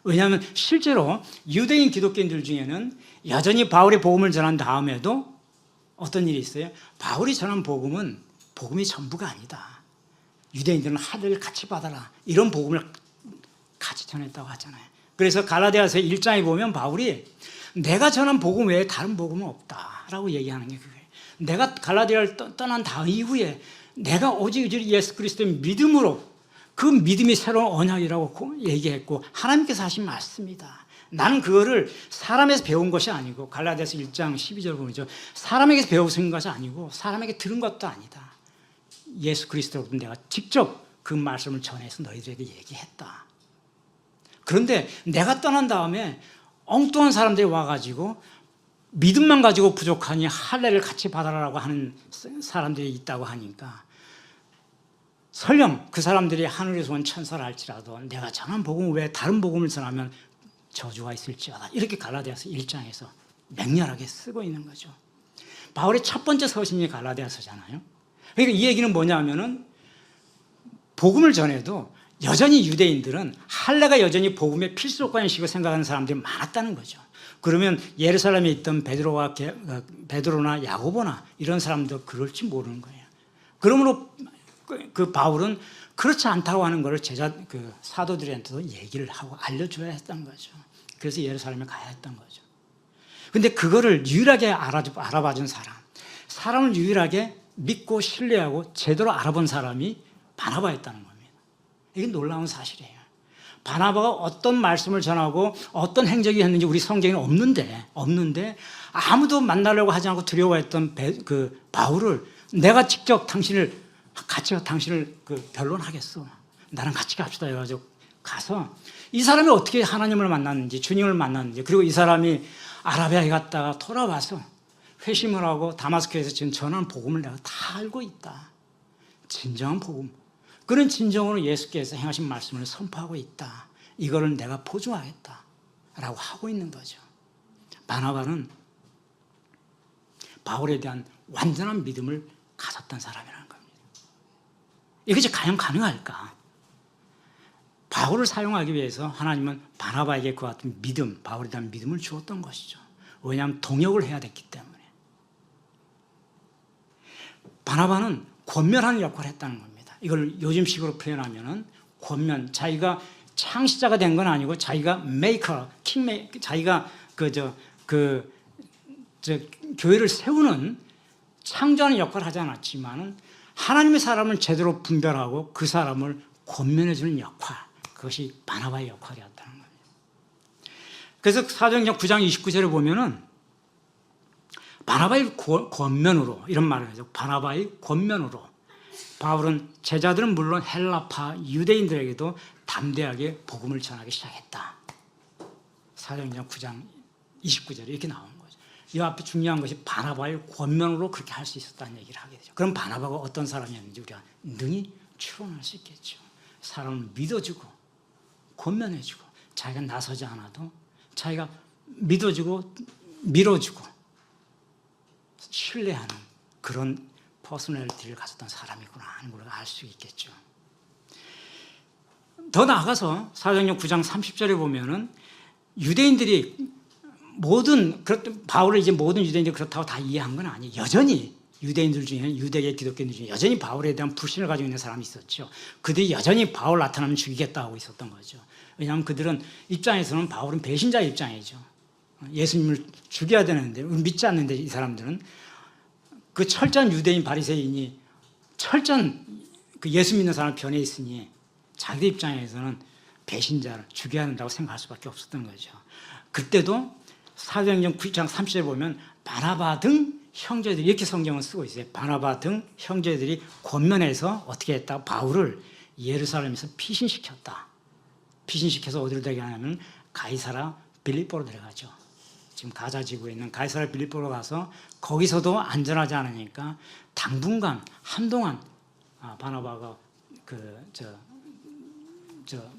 왜냐하면 실제로 유대인 기독교인들 중에는 여전히 바울이 복음을 전한 다음에도 어떤 일이 있어요? 바울이 전한 복음이 전부가 아니다. 유대인들은 할례를 같이 받아라, 이런 복음을 같이 전했다고 하잖아요. 그래서 갈라디아서 1장에 보면 바울이 내가 전한 복음 외에 다른 복음은 없다라고 얘기하는 게 그거예요. 내가 갈라디아를 떠난 다음 이후에 내가 오직 예수 그리스도의 믿음으로, 그 믿음이 새로운 언약이라고 얘기했고 하나님께서 하신 말씀이다. 나는 그거를 사람에서 배운 것이 아니고, 갈라디아서 1장 12절 보면죠, 사람에게서 배우신 것이 아니고 사람에게 들은 것도 아니다. 예수 그리스도로부터 내가 직접 그 말씀을 전해서 너희들에게 얘기했다. 그런데 내가 떠난 다음에 엉뚱한 사람들이 와가지고 믿음만 가지고 부족하니 할례를 같이 받아라라고 하는 사람들이 있다고 하니까, 설령 그 사람들이 하늘에서 온 천사라 할지라도 내가 전한 복음 외에 다른 복음을 전하면 저주가 있을지어다, 이렇게 갈라디아서 1장에서 맹렬하게 쓰고 있는 거죠. 바울의 첫 번째 서신이 갈라디아서잖아요. 그러니까 이 얘기는 뭐냐면은 복음을 전해도 여전히 유대인들은 할례가 여전히 복음의 필수 조건이라고 생각하는 사람들이 많았다는 거죠. 그러면 예루살렘에 있던 베드로나 야고보나 이런 사람도 그럴지 모르는 거예요. 그러므로 그 바울은 그렇지 않다고 하는 것을 사도들한테도 얘기를 하고 알려줘야 했던 거죠. 그래서 예루살렘에 가야 했던 거죠. 근데 그거를 유일하게 알아봐준 사람을 유일하게 믿고 신뢰하고 제대로 알아본 사람이 바나바였다는 겁니다. 이게 놀라운 사실이에요. 바나바가 어떤 말씀을 전하고 어떤 행적이 했는지 우리 성경에는 없는데 아무도 만나려고 하지 않고 두려워했던 그 바울을 내가 직접 당신을 변론하겠어. 나랑 같이 갑시다. 해가지고 가서 이 사람이 어떻게 하나님을 만났는지 주님을 만났는지 그리고 이 사람이 아라비아에 갔다가 돌아와서 회심을 하고 다마스크에서 지금 전하는 복음을 내가 다 알고 있다. 진정한 복음. 그런 진정으로 예수께서 행하신 말씀을 선포하고 있다. 이거를 내가 보증하겠다. 라고 하고 있는 거죠. 바나바는 바울에 대한 완전한 믿음을 가졌던 사람이라는 겁니다. 이것이 과연 가능할까? 바울을 사용하기 위해서 하나님은 바나바에게 그 같은 믿음, 바울에 대한 믿음을 주었던 것이죠. 왜냐하면 동역을 해야 됐기 때문에. 바나바는 권면하는 역할을 했다는 겁니다. 이걸 요즘식으로 표현하면은 권면, 자기가 창시자가 된 건 아니고 자기가 메이커, 자기가 교회를 세우는 창조하는 역할을 하지 않았지만은 하나님의 사람을 제대로 분별하고 그 사람을 권면해주는 역할, 그것이 바나바의 역할이었다는 겁니다. 그래서 사도행전 9장 29절에 보면은 바나바의 권면으로 이런 말을 하죠. 바나바의 권면으로 바울은 제자들은 물론 헬라파 유대인들에게도 담대하게 복음을 전하기 시작했다. 사도행전 9장 29절에 이렇게 나오는 거죠. 이 앞에 중요한 것이 바나바의 권면으로 그렇게 할 수 있었다는 얘기를 하게 되죠. 그럼 바나바가 어떤 사람이었는지 우리가 능히 추론할 수 있겠죠. 사람을 믿어주고 권면해주고 자기가 나서지 않아도 자기가 믿어주고 밀어주고 신뢰하는 그런 퍼스널리티를 가졌던 사람이구나 하는 걸 알 수 있겠죠. 더 나아가서 사도행전 9장 30절에 보면은 유대인들이 바울을 이제 모든 유대인들이 그렇다고 다 이해한 건 아니에요. 여전히 유대인들 중에는 유대계 기독교인들 중에 여전히 바울에 대한 불신을 가지고 있는 사람이 있었죠. 그들이 여전히 바울 나타나면 죽이겠다 하고 있었던 거죠. 왜냐하면 그들은 입장에서는 바울은 배신자의 입장이죠. 예수님을 죽여야 되는데 믿지 않는데 이 사람들은 그 철저한 유대인 바리새인이 철저한 그 예수 믿는 사람 편에 있으니 자기 입장에서는 배신자를 죽여야 한다고 생각할 수밖에 없었던 거죠. 그때도 사도행전 9장 30절에 보면 바나바 등 형제들이 이렇게 성경을 쓰고 있어요. 바나바 등 형제들이 권면해서 어떻게 했다? 바울을 예루살렘에서 피신시켰다. 피신시켜서 어디로 데려가냐면 가이사라 빌립보로 데려가죠. 지금 가자 지구에 있는 가이사라 빌립보로 가서 거기서도 안전하지 않으니까 당분간 한동안 바나바가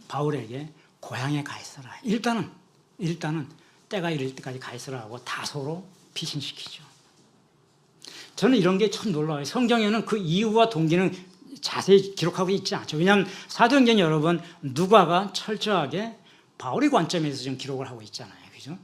바울에게 고향에 가 있어라. 일단은 때가 이를 때까지 가 있어라 하고 다소로 피신시키죠. 저는 이런 게 참 놀라워요. 성경에는 그 이유와 동기는 자세히 기록하고 있지 않죠. 왜냐하면 사도행전 여러분 누가가 철저하게 바울의 관점에서 지금 기록을 하고 있잖아요. 그죠?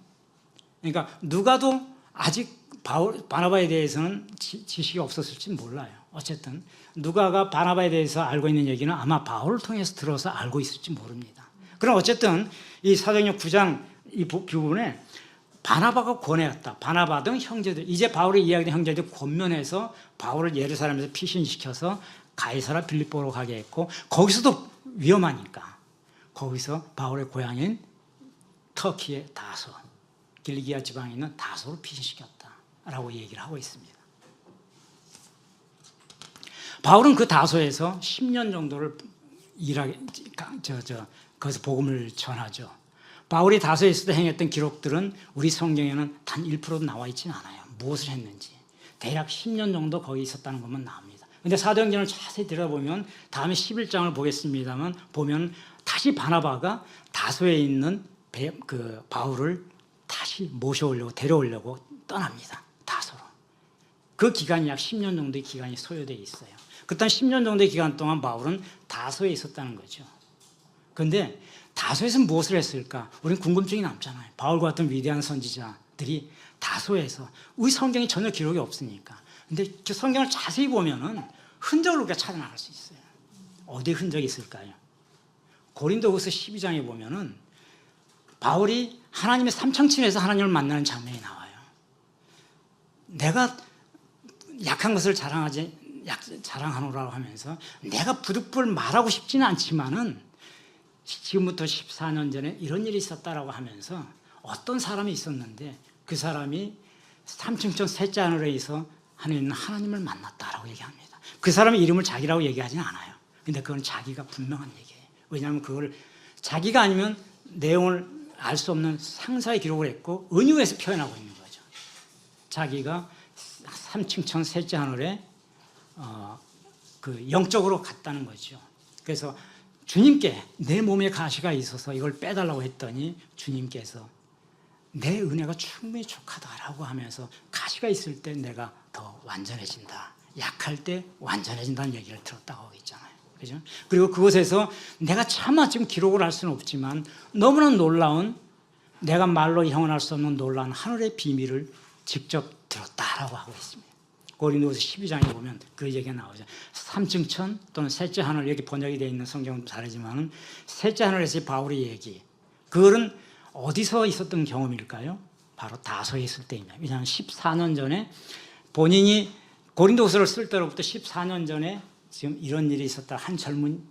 그러니까 누가도 아직 바나바에 대해서는 지식이 없었을지 몰라요. 어쨌든 누가가 바나바에 대해서 알고 있는 얘기는 아마 바울을 통해서 들어서 알고 있을지 모릅니다. 그럼 어쨌든 이 사도행전 9장 이 부분에 바나바가 권해왔다. 바나바 등 형제들, 이제 바울이 이야기된 형제들 권면해서 바울을 예루살렘에서 피신시켜서 가이사라 빌립보로 가게 했고 거기서도 위험하니까 거기서 바울의 고향인 터키의 다소, 길리기아 지방에 있는 다소로 피신시켰다라고 얘기를 하고 있습니다. 바울은 그 다소에서 10년 정도를 거기서 복음을 전하죠. 바울이 다소에 있을 때 행했던 기록들은 우리 성경에는 단 1%도 나와 있지는 않아요. 무엇을 했는지. 대략 10년 정도 거기 있었다는 것만 나옵니다. 그런데 사도행전을 자세히 들여다보면 다음에 11장을 보겠습니다만 보면 다시 바나바가 다소에 있는 그 바울을 다시 모셔오려고 데려오려고 떠납니다. 다소로. 그 기간이 약 10년 정도의 기간이 소요되어 있어요. 그때 10년 정도의 기간 동안 바울은 다소에 있었다는 거죠. 그런데 다소에서 무엇을 했을까? 우리는 궁금증이 남잖아요. 바울과 같은 위대한 선지자들이 다소에서 우리 성경에 전혀 기록이 없으니까. 근데 그 성경을 자세히 보면은 흔적을 우리가 찾아나갈 수 있어요. 어디 흔적이 있을까요? 고린도후서 12장에 보면은 바울이 하나님의 삼층천에서 하나님을 만나는 장면이 나와요. 내가 약한 것을 자랑하노라고 하면서 내가 부득불 말하고 싶지는 않지만은 지금부터 14년 전에 이런 일이 있었다라고 하면서 어떤 사람이 있었는데 그 사람이 삼층천 셋째 하늘에서 하나님을 만났다라고 얘기합니다. 그 사람의 이름을 자기라고 얘기하지는 않아요. 근데 그건 자기가 분명한 얘기예요. 왜냐하면 그걸 자기가 아니면 내용을 알 수 없는 상사의 기록을 했고 은유에서 표현하고 있는 거죠. 자기가 삼층천 셋째 하늘에 그 영적으로 갔다는 거죠. 그래서 주님께 내 몸에 가시가 있어서 이걸 빼달라고 했더니 주님께서 내 은혜가 충분히 족하다라고 하면서 가시가 있을 때 내가 더 완전해진다. 약할 때 완전해진다는 얘기를 들었다고 하고 있잖아요. 그죠? 그리고 그곳에서 내가 차마 지금 기록을 할 수는 없지만 너무나 놀라운 내가 말로 형언할 수 없는 놀라운 하늘의 비밀을 직접 들었다라고 하고 있습니다. 고린도후서 12장에 보면 그 얘기가 나오죠. 삼층천 또는 셋째 하늘 이렇게 번역이 되어 있는 성경은 다르지만 셋째 하늘에서의 바울의 얘기 그거는 어디서 있었던 경험일까요? 바로 다소에 있을 때입니다. 왜냐하면 14년 전에 본인이 고린도후서를 쓸 때로부터 14년 전에 지금 이런 일이 있었다 한 젊은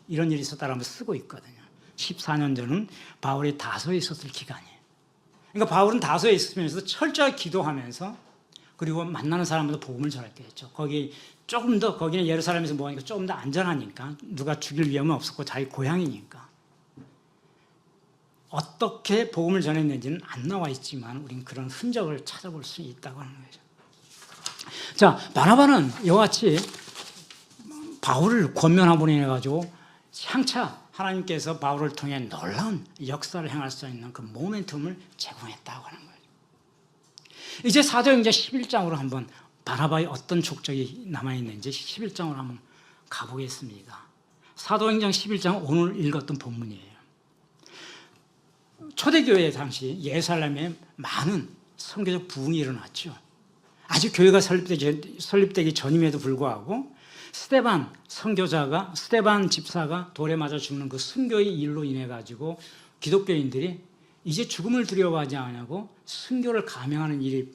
이런 일이 있었다라면서 쓰고 있거든요. 14년 전은 바울이 다소에 있었을 기간이에요. 그러니까 바울은 다소에 있으면서 철저히 기도하면서 그리고 만나는 사람마다 복음을 전했게 했죠. 거기 조금 더 거기는 예루살렘에서 뭐하니까 조금 더 안전하니까 누가 죽일 위험은 없었고 자기 고향이니까 어떻게 복음을 전했는지는 안 나와 있지만 우리는 그런 흔적을 찾아볼 수 있다고 하는 거죠. 자, 바나바는 이와 같이 바울을 권면하고 해가지고 향차 하나님께서 바울을 통해 놀라운 역사를 행할 수 있는 그 모멘텀을 제공했다고 하는 거예요. 이제 사도행전 11장으로 한번 바나바의 어떤 족적이 남아있는지 11장으로 한번 가보겠습니다. 사도행전 11장 오늘 읽었던 본문이에요. 초대교회 당시 예루살렘에 많은 선교적 부흥이 일어났죠. 아직 교회가 설립되기 전임에도 불구하고 스데반 집사가 돌에 맞아 죽는 그 순교의 일로 인해 가지고 기독교인들이 이제 죽음을 두려워하지 않냐고 순교를 감행하는 일이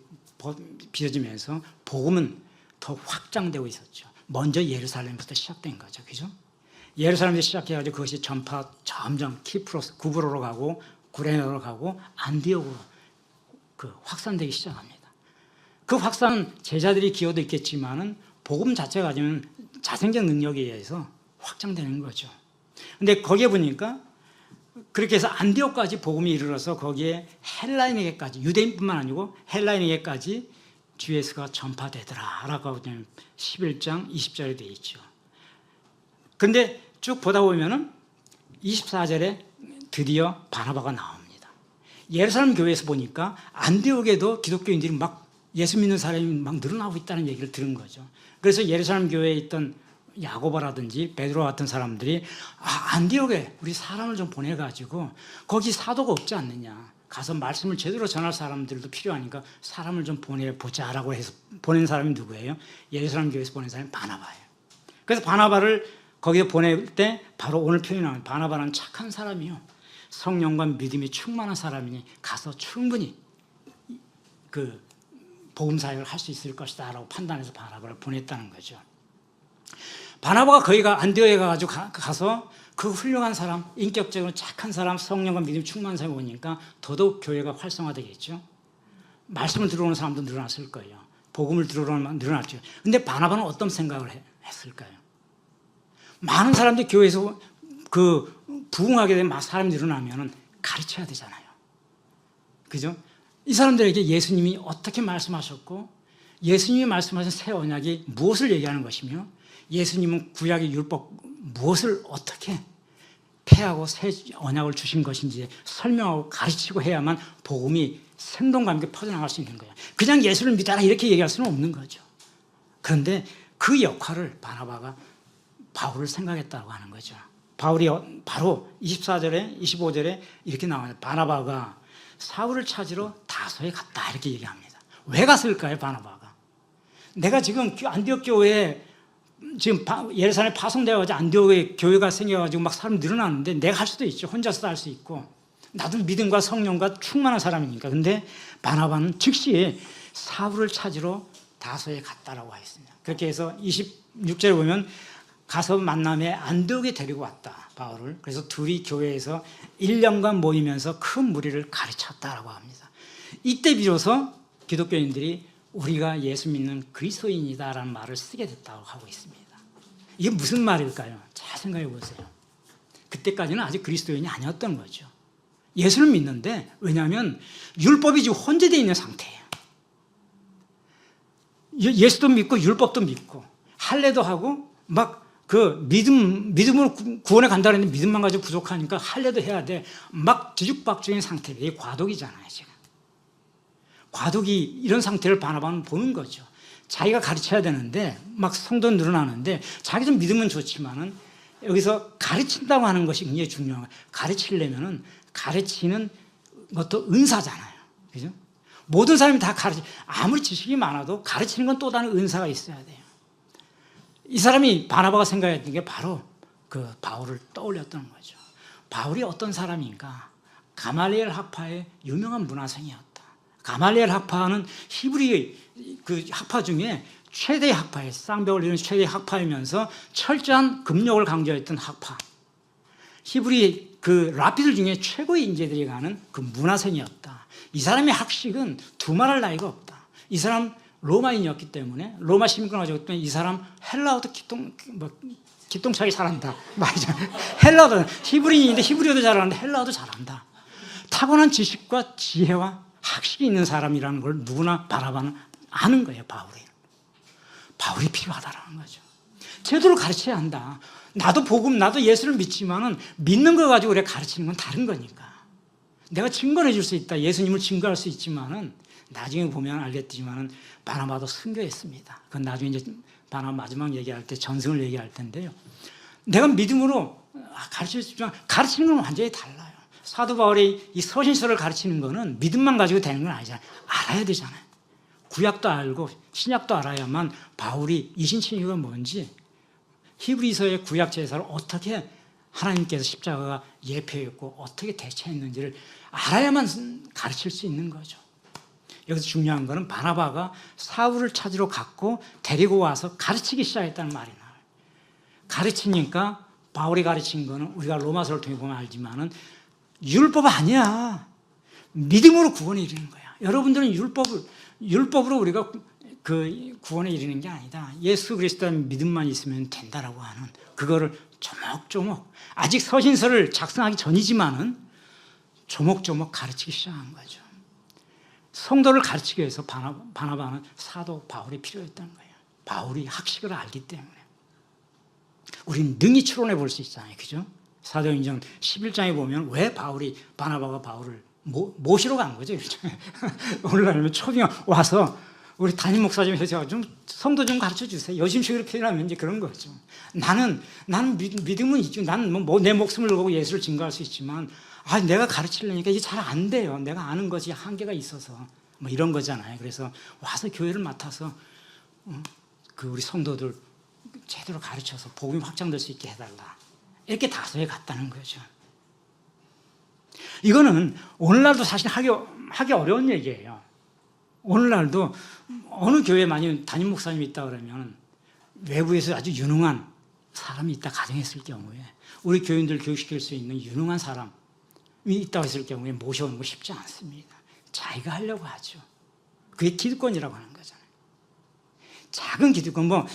빚어지면서 복음은 더 확장되고 있었죠. 먼저 예루살렘부터 시작된 거죠. 그죠? 예루살렘에서 시작해가지고 그것이 점점 키프로스, 구브로로 가고 구레나로 가고 안디옥으로 확산되기 시작합니다. 그 확산은 제자들이 기여도 있겠지만은 복음 자체가 가지면 자생적 능력에 의해서 확장되는 거죠. 근데 거기에 보니까 그렇게 해서 안디옥까지 복음이 이르러서 거기에 헬라인에게까지 유대인뿐만 아니고 헬라인에게까지 주 예수가 전파되더라 라고 11장 20절에 되어 있죠. 근데 쭉 보다 보면은 24절에 드디어 바나바가 나옵니다. 예루살렘 교회에서 보니까 안디옥에도 기독교인들이 막 예수 믿는 사람이 막 늘어나고 있다는 얘기를 들은 거죠. 그래서 예루살렘 교회에 있던 야고보라든지 베드로 같은 사람들이 안디옥에 우리 사람을 좀 보내가지고 거기 사도가 없지 않느냐. 가서 말씀을 제대로 전할 사람들도 필요하니까 사람을 좀 보내보자라고 해서 보낸 사람이 누구예요? 예루살렘 교회에서 보낸 사람이 바나바예요. 그래서 바나바를 거기에 보낼 때 바로 오늘 표현하는 바나바는 착한 사람이요. 성령과 믿음이 충만한 사람이니 가서 충분히 그 복음 사역을 할 수 있을 것이다 라고 판단해서 바나바를 보냈다는 거죠. 바나바가 거기가 안디옥에 가서 그 훌륭한 사람, 인격적으로 착한 사람, 성령과 믿음 충만한 사람이 오니까 더더욱 교회가 활성화되겠죠. 말씀을 들어오는 사람도 늘어났을 거예요. 복음을 들어오는 사람도 늘어났죠. 근데 바나바는 어떤 생각을 했을까요? 많은 사람들이 교회에서 부흥하게 된 사람이 늘어나면 가르쳐야 되잖아요. 그죠? 이 사람들에게 예수님이 어떻게 말씀하셨고 예수님이 말씀하신 새 언약이 무엇을 얘기하는 것이며 예수님은 구약의 율법 무엇을 어떻게 폐하고 새 언약을 주신 것인지 설명하고 가르치고 해야만 복음이 생동감 있게 퍼져나갈 수 있는 거예요. 그냥 예수를 믿어라 이렇게 얘기할 수는 없는 거죠. 그런데 그 역할을 바나바가 바울을 생각했다고 하는 거죠. 바울이 바로 24절에 25절에 이렇게 나와요. 바나바가 사울을 찾으러 다소에 갔다 이렇게 얘기합니다. 왜 갔을까요, 바나바가? 내가 지금 안디옥 교회에 지금 예루살렘에 파송되어가지고 안디옥에 교회가 생겨가지고 막 사람 늘어나는데 내가 할 수도 있죠. 혼자서도 할 수 있고 나도 믿음과 성령과 충만한 사람이니까. 근데 바나바는 즉시 사울을 찾으러 다소에 갔다라고 하였습니다. 그렇게 해서 26절에 보면 가서 만남에 안디옥에 데리고 왔다, 바울을. 그래서 둘이 교회에서 1년간 모이면서 큰 무리를 가르쳤다라고 합니다. 이때 비로소 기독교인들이 우리가 예수 믿는 그리스도인이다라는 말을 쓰게 됐다고 하고 있습니다. 이게 무슨 말일까요? 잘 생각해 보세요. 그때까지는 아직 그리스도인이 아니었던 거죠. 예수를 믿는데, 왜냐하면 율법이 지금 혼재되어 있는 상태예요. 예수도 믿고 율법도 믿고 할례도 하고 막 그 믿음으로 구원에 간다 그랬는데 믿음만 가지고 부족하니까 할례도 해야 돼. 막 뒤죽박죽인 상태예요. 이게 과도기잖아요, 지금. 과도기 이런 상태를 바나바는 보는 거죠. 자기가 가르쳐야 되는데 막 성도 늘어나는데 자기 좀 믿으면 좋지만은 여기서 가르친다고 하는 것이 굉장히 중요한 거예요. 가르치려면은 가르치는 것도 은사잖아요. 그죠? 모든 사람이 다 아무리 지식이 많아도 가르치는 건 또 다른 은사가 있어야 돼요. 이 사람이 바나바가 생각했던 게 바로 그 바울을 떠올렸던 거죠. 바울이 어떤 사람인가? 가말리엘 학파의 유명한 문화생이었다. 가말리엘 학파는 히브리 그 학파 중에 최대 학파예요. 쌍벽을 이루는 최대 학파이면서 철저한 금욕을 강조했던 학파. 히브리 그 랍비들 중에 최고의 인재들이 가는 그 문화생이었다. 이 사람의 학식은 두말할 나위가 없다. 이 사람 로마인이었기 때문에, 로마 시민권을 가지고 있기 때문에 이 사람 헬라어도 기똥차게 잘한다. 말이죠. 헬라어도, 히브리인인데 히브리어도 잘하는데 헬라어도 잘한다. 타고난 지식과 지혜와 학식이 있는 사람이라는 걸 누구나 바라봐는 아는 거예요, 바울이. 바울이 필요하다라는 거죠. 제대로 가르쳐야 한다. 나도 예수를 믿지만은 믿는 거 가지고 우리가 가르치는 건 다른 거니까. 내가 증거해 줄 수 있다. 예수님을 증거할 수 있지만은 나중에 보면 알겠지만은 바나바도 순교했습니다. 그건 나중에 이제 바나바 마지막 얘기할 때 전승을 얘기할 텐데요. 내가 믿음으로 가르칠 수 있지만 가르치는 건 완전히 달라요. 사도 바울이 이 서신서를 가르치는 거는 믿음만 가지고 되는 건 아니잖아요. 알아야 되잖아요. 구약도 알고 신약도 알아야만 바울이 이신칭의가 뭔지, 히브리서의 구약 제사를 어떻게 하나님께서 십자가가 예표했고 어떻게 대체했는지를 알아야만 가르칠 수 있는 거죠. 여기서 중요한 거는 바나바가 사울을 찾으러 갔고 데리고 와서 가르치기 시작했다는 말이 나와요. 가르치니까 바울이 가르친 거는 우리가 로마서를 통해 보면 알지만은 율법 아니야. 믿음으로 구원에 이르는 거야. 여러분들은 율법으로 우리가 그 구원에 이르는 게 아니다. 예수 그리스도의 믿음만 있으면 된다라고 하는 그거를 조목조목, 아직 서신서를 작성하기 전이지만은 조목조목 가르치기 시작한 거죠. 성도를 가르치기 위해서 바나바는 사도 바울이 필요했던 거예요. 바울이 학식을 알기 때문에. 우리는 능히 추론해 볼 수 있잖아요. 그죠? 사도행전 11장에 보면 왜 바나바가 바울을 모시러 간 거죠. 오늘날면 초빙 와서 우리 담임 목사 좀 해서 좀 성도 좀 가르쳐 주세요. 요즘식으로 표현하면 이제 그런 거죠. 나는 믿음은 있죠. 나는 내 목숨을 걸고 예수를 증거할 수 있지만, 내가 가르치려니까 이게 잘 안 돼요. 내가 아는 것이 한계가 있어서 뭐 이런 거잖아요. 그래서 와서 교회를 맡아서 그 우리 성도들 제대로 가르쳐서 복음이 확장될 수 있게 해달라. 이렇게 다소에 갔다는 거죠. 이거는 오늘날도 사실 하기 어려운 얘기예요. 오늘날도 어느 교회에 만약 담임 목사님이 있다 그러면 외부에서 아주 유능한 사람이 있다 가정했을 경우에, 우리 교인들 교육시킬 수 있는 유능한 사람이 있다고 했을 경우에 모셔오는 거 쉽지 않습니다. 자기가 하려고 하죠. 그게 기득권이라고 하는 거잖아요. 작은 기득권,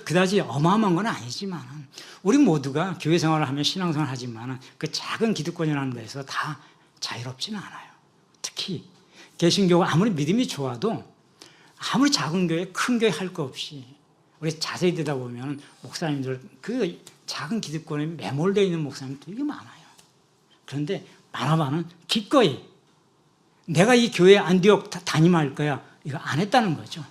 그다지 어마어마한 건 아니지만 우리 모두가 교회 생활을 하면 신앙생활을 하지만 그 작은 기득권이라는 거에서 다 자유롭지는 않아요. 특히 개신교가 아무리 믿음이 좋아도 아무리 작은 교회, 큰 교회 할 거 없이 우리 자세히 들여다보면 목사님들 그 작은 기득권에 매몰되어 있는 목사님들 되게 많아요. 그런데 바나바는 기꺼이 내가 이 교회 안디옥 담임할 거야 이거 안 했다는 거죠.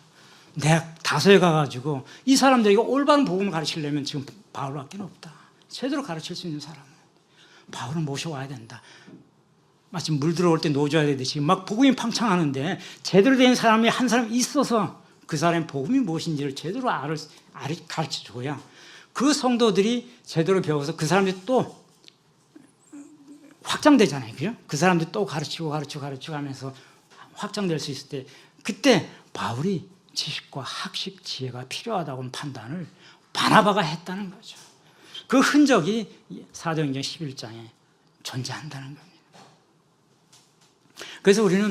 내가 다소에 가가지고 이 사람들에게 올바른 복음을 가르치려면 지금 바울밖에 없다. 제대로 가르칠 수 있는 사람은 바울을 모셔와야 된다. 마치 물 들어올 때 놓아줘야 되듯이 막 복음이 팡창하는데 제대로 된 사람이 한 사람 있어서 그 사람의 복음이 무엇인지를 제대로 가르쳐줘야 그 성도들이 제대로 배워서 그 사람들이 또 확장되잖아요. 그죠? 그 사람들이 또 가르치고 하면서 확장될 수 있을 때 그때 바울이 지식과 학식, 지혜가 필요하다고 판단을 바나바가 했다는 거죠. 그 흔적이 사도행전 11장에 존재한다는 겁니다. 그래서 우리는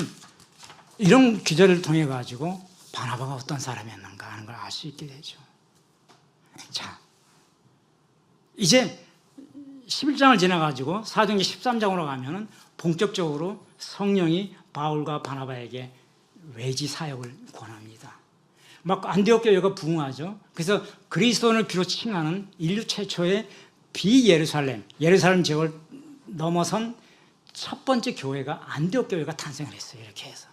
이런 기절을 통해 가지고 바나바가 어떤 사람이었는가 하는 걸 알 수 있게 되죠. 자, 이제 11장을 지나가지고 사도행전 13장으로 가면은 본격적으로 성령이 바울과 바나바에게 외지 사역을 권합니다. 막 안디옥 교회가 부흥하죠. 그래서 그리스도인을 비롯 칭하는 인류 최초의 예루살렘 지역을 넘어선 첫 번째 교회가 안디옥 교회가 탄생을 했어요. 이렇게 해서.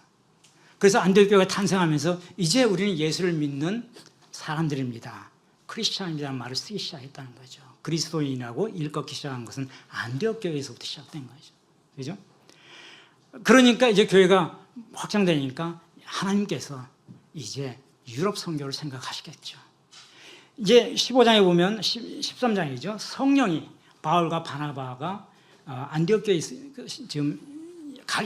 그래서 안디옥 교회가 탄생하면서 이제 우리는 예수를 믿는 사람들입니다. 크리스찬이라는 말을 쓰기 시작했다는 거죠. 그리스도인이라고 일컫기 시작한 것은 안디옥 교회에서부터 시작된 거죠. 그죠? 그러니까 이제 교회가 확장되니까 하나님께서 이제 유럽 선교를 생각하시겠죠. 이제 15장에 보면 13장이죠. 성령이 바울과 바나바가 안디옥 교회에 지금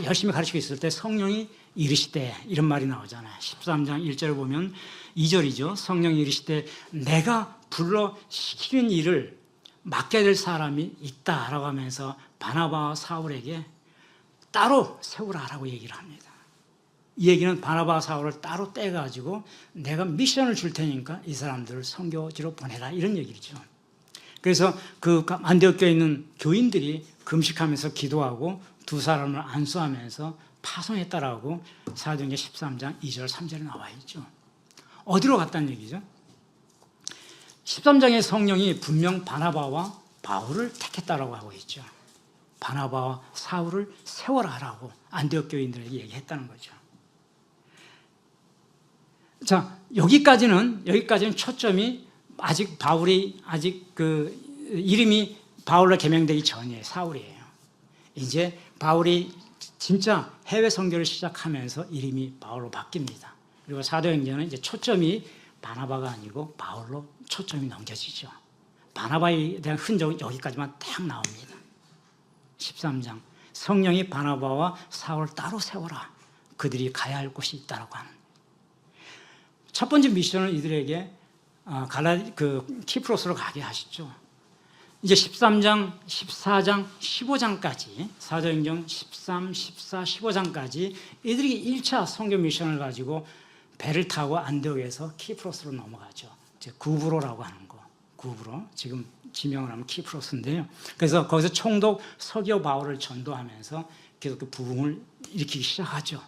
열심히 가르치고 있을 때 성령이 이르시되 이런 말이 나오잖아요. 13장 1절을 보면 2절이죠. 성령이 이르시되 내가 불러 시키는 일을 맡게 될 사람이 있다라고 하면서 바나바와 사울에게 따로 세우라라고 얘기를 합니다. 이 얘기는 바나바와 사울을 따로 떼가지고 내가 미션을 줄 테니까 이 사람들을 선교지로 보내라 이런 얘기죠. 그래서 그 안디옥 교회에 있는 교인들이 금식하면서 기도하고 두 사람을 안수하면서 파송했다라고 사도행전 13장 2절 3절에 나와 있죠. 어디로 갔다는 얘기죠? 13장의 성령이 분명 바나바와 바울을 택했다라고 하고 있죠. 바나바와 사울을 세워라라고 안디옥 교인들에게 얘기했다는 거죠. 자, 여기까지는 초점이 바울이 이름이 바울로 개명되기 전이에요. 사울이에요. 이제 바울이 진짜 해외 선교를 시작하면서 이름이 바울로 바뀝니다. 그리고 사도행전은 이제 초점이 바나바가 아니고 바울로 초점이 넘겨지죠. 바나바에 대한 흔적은 여기까지만 딱 나옵니다. 13장 성령이 바나바와 사울을 따로 세워라. 그들이 가야 할 곳이 있다라고 하는. 첫 번째 미션은 이들에게 키프로스로 가게 하시죠. 이제 13장, 14장, 15장까지 사도행전 13, 14, 15장까지 이들이 1차 선교 미션을 가지고 배를 타고 안디옥에서 키프로스로 넘어가죠. 이제 구브로라고 하는 거. 구브로. 지금 지명을 하면 키프로스인데요. 그래서 거기서 총독 서기오 바울을 전도하면서 계속 그 부흥을 일으키기 시작하죠.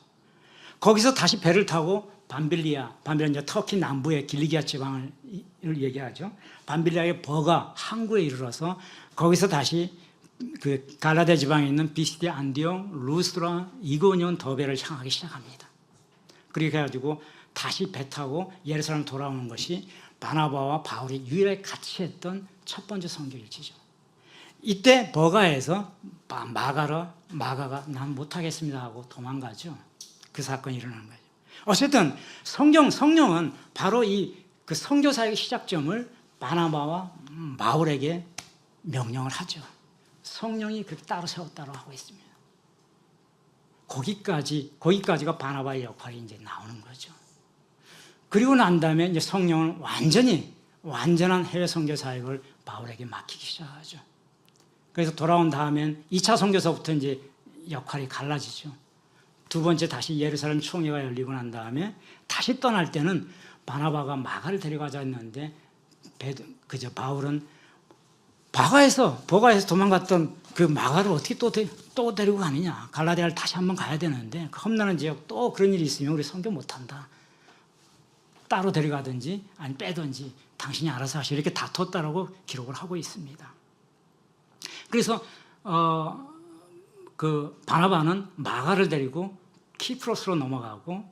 거기서 다시 배를 타고 밤빌리아는 이제 터키 남부의 길리기아 지방을 얘기하죠. 밤빌리아의 버가 항구에 이르러서 거기서 다시 그 갈라디아 지방에 있는 비시디 안디옥, 루스드라, 이고니온, 더베를 향하기 시작합니다. 그렇게 해가지고 다시 배 타고 예루살렘 돌아오는 것이 바나바와 바울이 유일하게 같이 했던 첫 번째 선교일지죠. 이때 버가에서 마가가 난 못하겠습니다 하고 도망가죠. 그 사건이 일어나는 거예요. 어쨌든 성령은 바로 그 선교사의 시작점을 바나바와 바울에게 명령을 하죠. 성령이 그렇게 따로 세웠다고 하고 있습니다. 거기까지가 바나바의 역할이 이제 나오는 거죠. 그리고 난 다음에 이제 성령은 완전한 해외 선교 사역을 바울에게 맡기기 시작하죠. 그래서 돌아온 다음엔 2차 선교서부터 이제 역할이 갈라지죠. 두 번째 다시 예루살렘 총회가 열리고 난 다음에 다시 떠날 때는 바나바가 마가를 데려가자 했는데 바울은 버가에서 도망갔던 그 마가를 어떻게 또 데리고 가느냐. 갈라디아를 다시 한번 가야 되는데 그 험난한 지역 또 그런 일이 있으면 우리 선교 못한다. 따로 데려가든지 아니 빼든지 당신이 알아서 하시오. 이렇게 다퉜다라고 기록을 하고 있습니다. 그래서 그 바나바는 마가를 데리고 키프로스로 넘어가고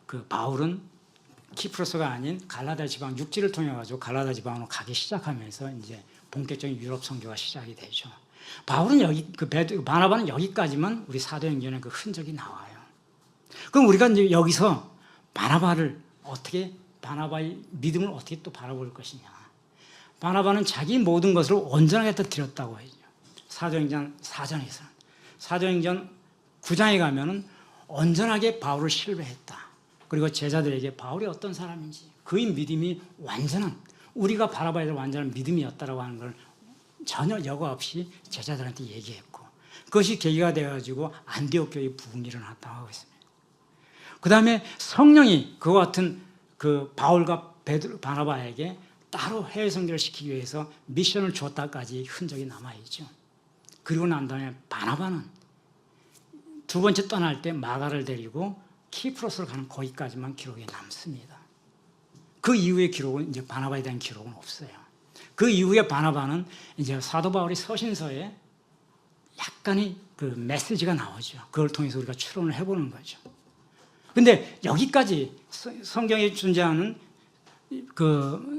그 바울은 키프로스가 아닌 갈라디아 지방 육지를 통해 가지고 갈라디아 지방으로 가기 시작하면서 이제 본격적인 유럽 선교가 시작이 되죠. 바나바는 여기까지만 우리 사도행전의 그 흔적이 나와요. 그럼 우리가 이제 여기서 바나바의 믿음을 어떻게 또 바라볼 것이냐. 바나바는 자기 모든 것을 온전하게 다 드렸다고 하죠. 사도행전 4장에서는. 사도행전 9장에 가면은 온전하게 바울을 신뢰했다. 그리고 제자들에게 바울이 어떤 사람인지 그의 믿음이 완전한, 우리가 바라봐야 될 완전한 믿음이었다라고 하는 걸 전혀 여과 없이 제자들한테 얘기했고, 그것이 계기가 되어가지고 안디옥 교회의 부흥이 일어났다고 하고 있습니다. 그 다음에 성령이 그와 같은 그 바울과 바나바에게 따로 해외 선교를 시키기 위해서 미션을 줬다까지 흔적이 남아있죠. 그리고 난 다음에 바나바는 두 번째 떠날 때 마가를 데리고 키프로스를 가는 거기까지만 기록이 남습니다. 그 이후의 기록은 이제 바나바에 대한 기록은 없어요. 그 이후에 바나바는 이제 사도 바울이 서신서에 약간의 그 메시지가 나오죠. 그걸 통해서 우리가 추론을 해보는 거죠. 근데 여기까지 성경에 존재하는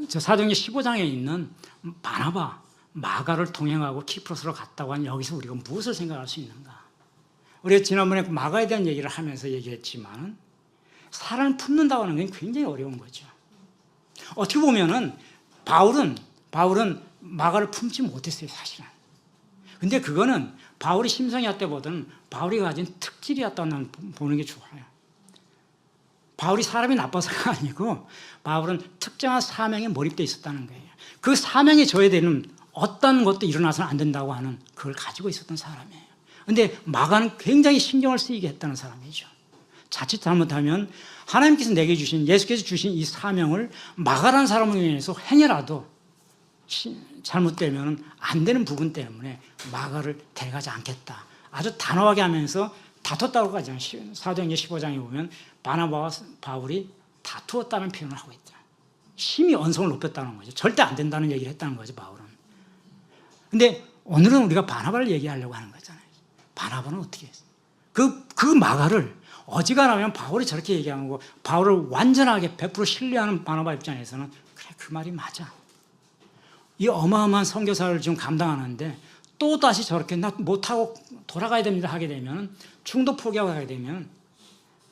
저 사도행전 15장에 있는 바나바, 마가를 동행하고 키프로스로 갔다고 하는 여기서 우리가 무엇을 생각할 수 있는가? 우리가 지난번에 마가에 대한 얘기를 하면서 얘기했지만 사람을 품는다고 하는 건 굉장히 어려운 거죠. 어떻게 보면은 바울은 마가를 품지 못했어요, 사실은. 근데 그거는 바울이 심성이었다보다는 바울이 가진 특질이었다는 보는 게 좋아요. 바울이 사람이 나빠서가 아니고 바울은 특정한 사명에 몰입되어 있었다는 거예요. 그 사명에 져야 되는 어떤 것도 일어나서는 안 된다고 하는 그걸 가지고 있었던 사람이에요. 근데 마가는 굉장히 신경을 쓰이게 했다는 사람이죠. 자칫 잘못하면 하나님께서 내게 주신, 예수께서 주신 이 사명을 마가라는 사람을 위해서 행여라도 잘못되면 안 되는 부분 때문에 마가를 데려가지 않겠다. 아주 단호하게 하면서 다퉜다고 하잖아요. 사도행전 15장에 보면 바나바와 바울이 다투었다는 표현을 하고 있다. 심히 언성을 높였다는 거죠. 절대 안 된다는 얘기를 했다는 거죠, 바울은. 근데 오늘은 우리가 바나바를 얘기하려고 하는 거잖아요. 바나바는 어떻게 했어요? 그 마가를 어지간하면 바울이 저렇게 얘기하는 거, 바울을 완전하게 100% 신뢰하는 바나바 입장에서는 그래, 그 말이 맞아. 이 어마어마한 선교사를 지금 감당하는데 또 다시 저렇게 나 못하고 돌아가야 됩니다 하게 되면, 중도 포기하고 하게 되면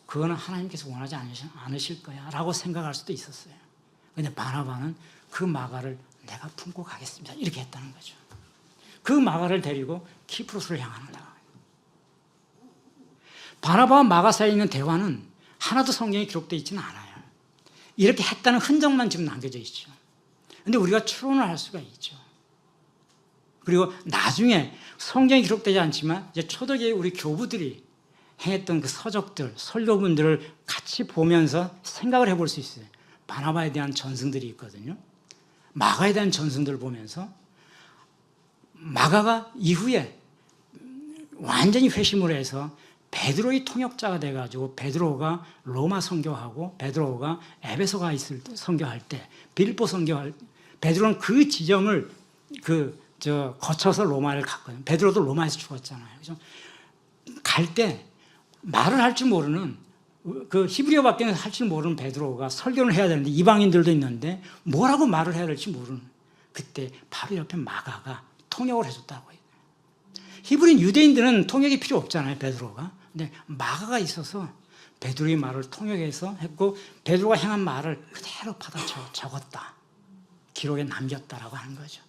그거는 하나님께서 원하지 않으실 거야 라고 생각할 수도 있었어요. 그런데 바나바는 그 마가를 내가 품고 가겠습니다 이렇게 했다는 거죠. 그 마가를 데리고 키프로스를 향하는 거예요. 바나바와 마가 사이에 있는 대화는 하나도 성경에 기록되어 있지는 않아요. 이렇게 했다는 흔적만 지금 남겨져 있죠. 그런데 우리가 추론을 할 수가 있죠. 그리고 나중에 성경에 기록되지 않지만 이제 초대교회 우리 교부들이 행했던 그 서적들, 설교문들을 같이 보면서 생각을 해볼 수 있어요. 바나바에 대한 전승들이 있거든요. 마가에 대한 전승들을 보면서 마가가 이후에 완전히 회심을 해서 베드로의 통역자가 돼가지고 베드로가 로마 선교하고 베드로가 에베소가 있을 때 선교할 때, 빌립보 선교할 때 베드로는 그 지점을 거쳐서 로마를 갔거든요. 베드로도 로마에서 죽었잖아요. 그래서 갈 때 말을 할 줄 모르는, 그 히브리어밖에 할 줄 모르는 베드로가 설교를 해야 되는데 이방인들도 있는데 뭐라고 말을 해야 될지 모르는, 그때 바로 옆에 마가가 통역을 해줬다고 해요. 히브리인 유대인들은 통역이 필요 없잖아요, 베드로가. 근데 마가가 있어서 베드로의 말을 통역해서 했고, 베드로가 행한 말을 그대로 받아 적었다, 기록에 남겼다라고 하는 거죠.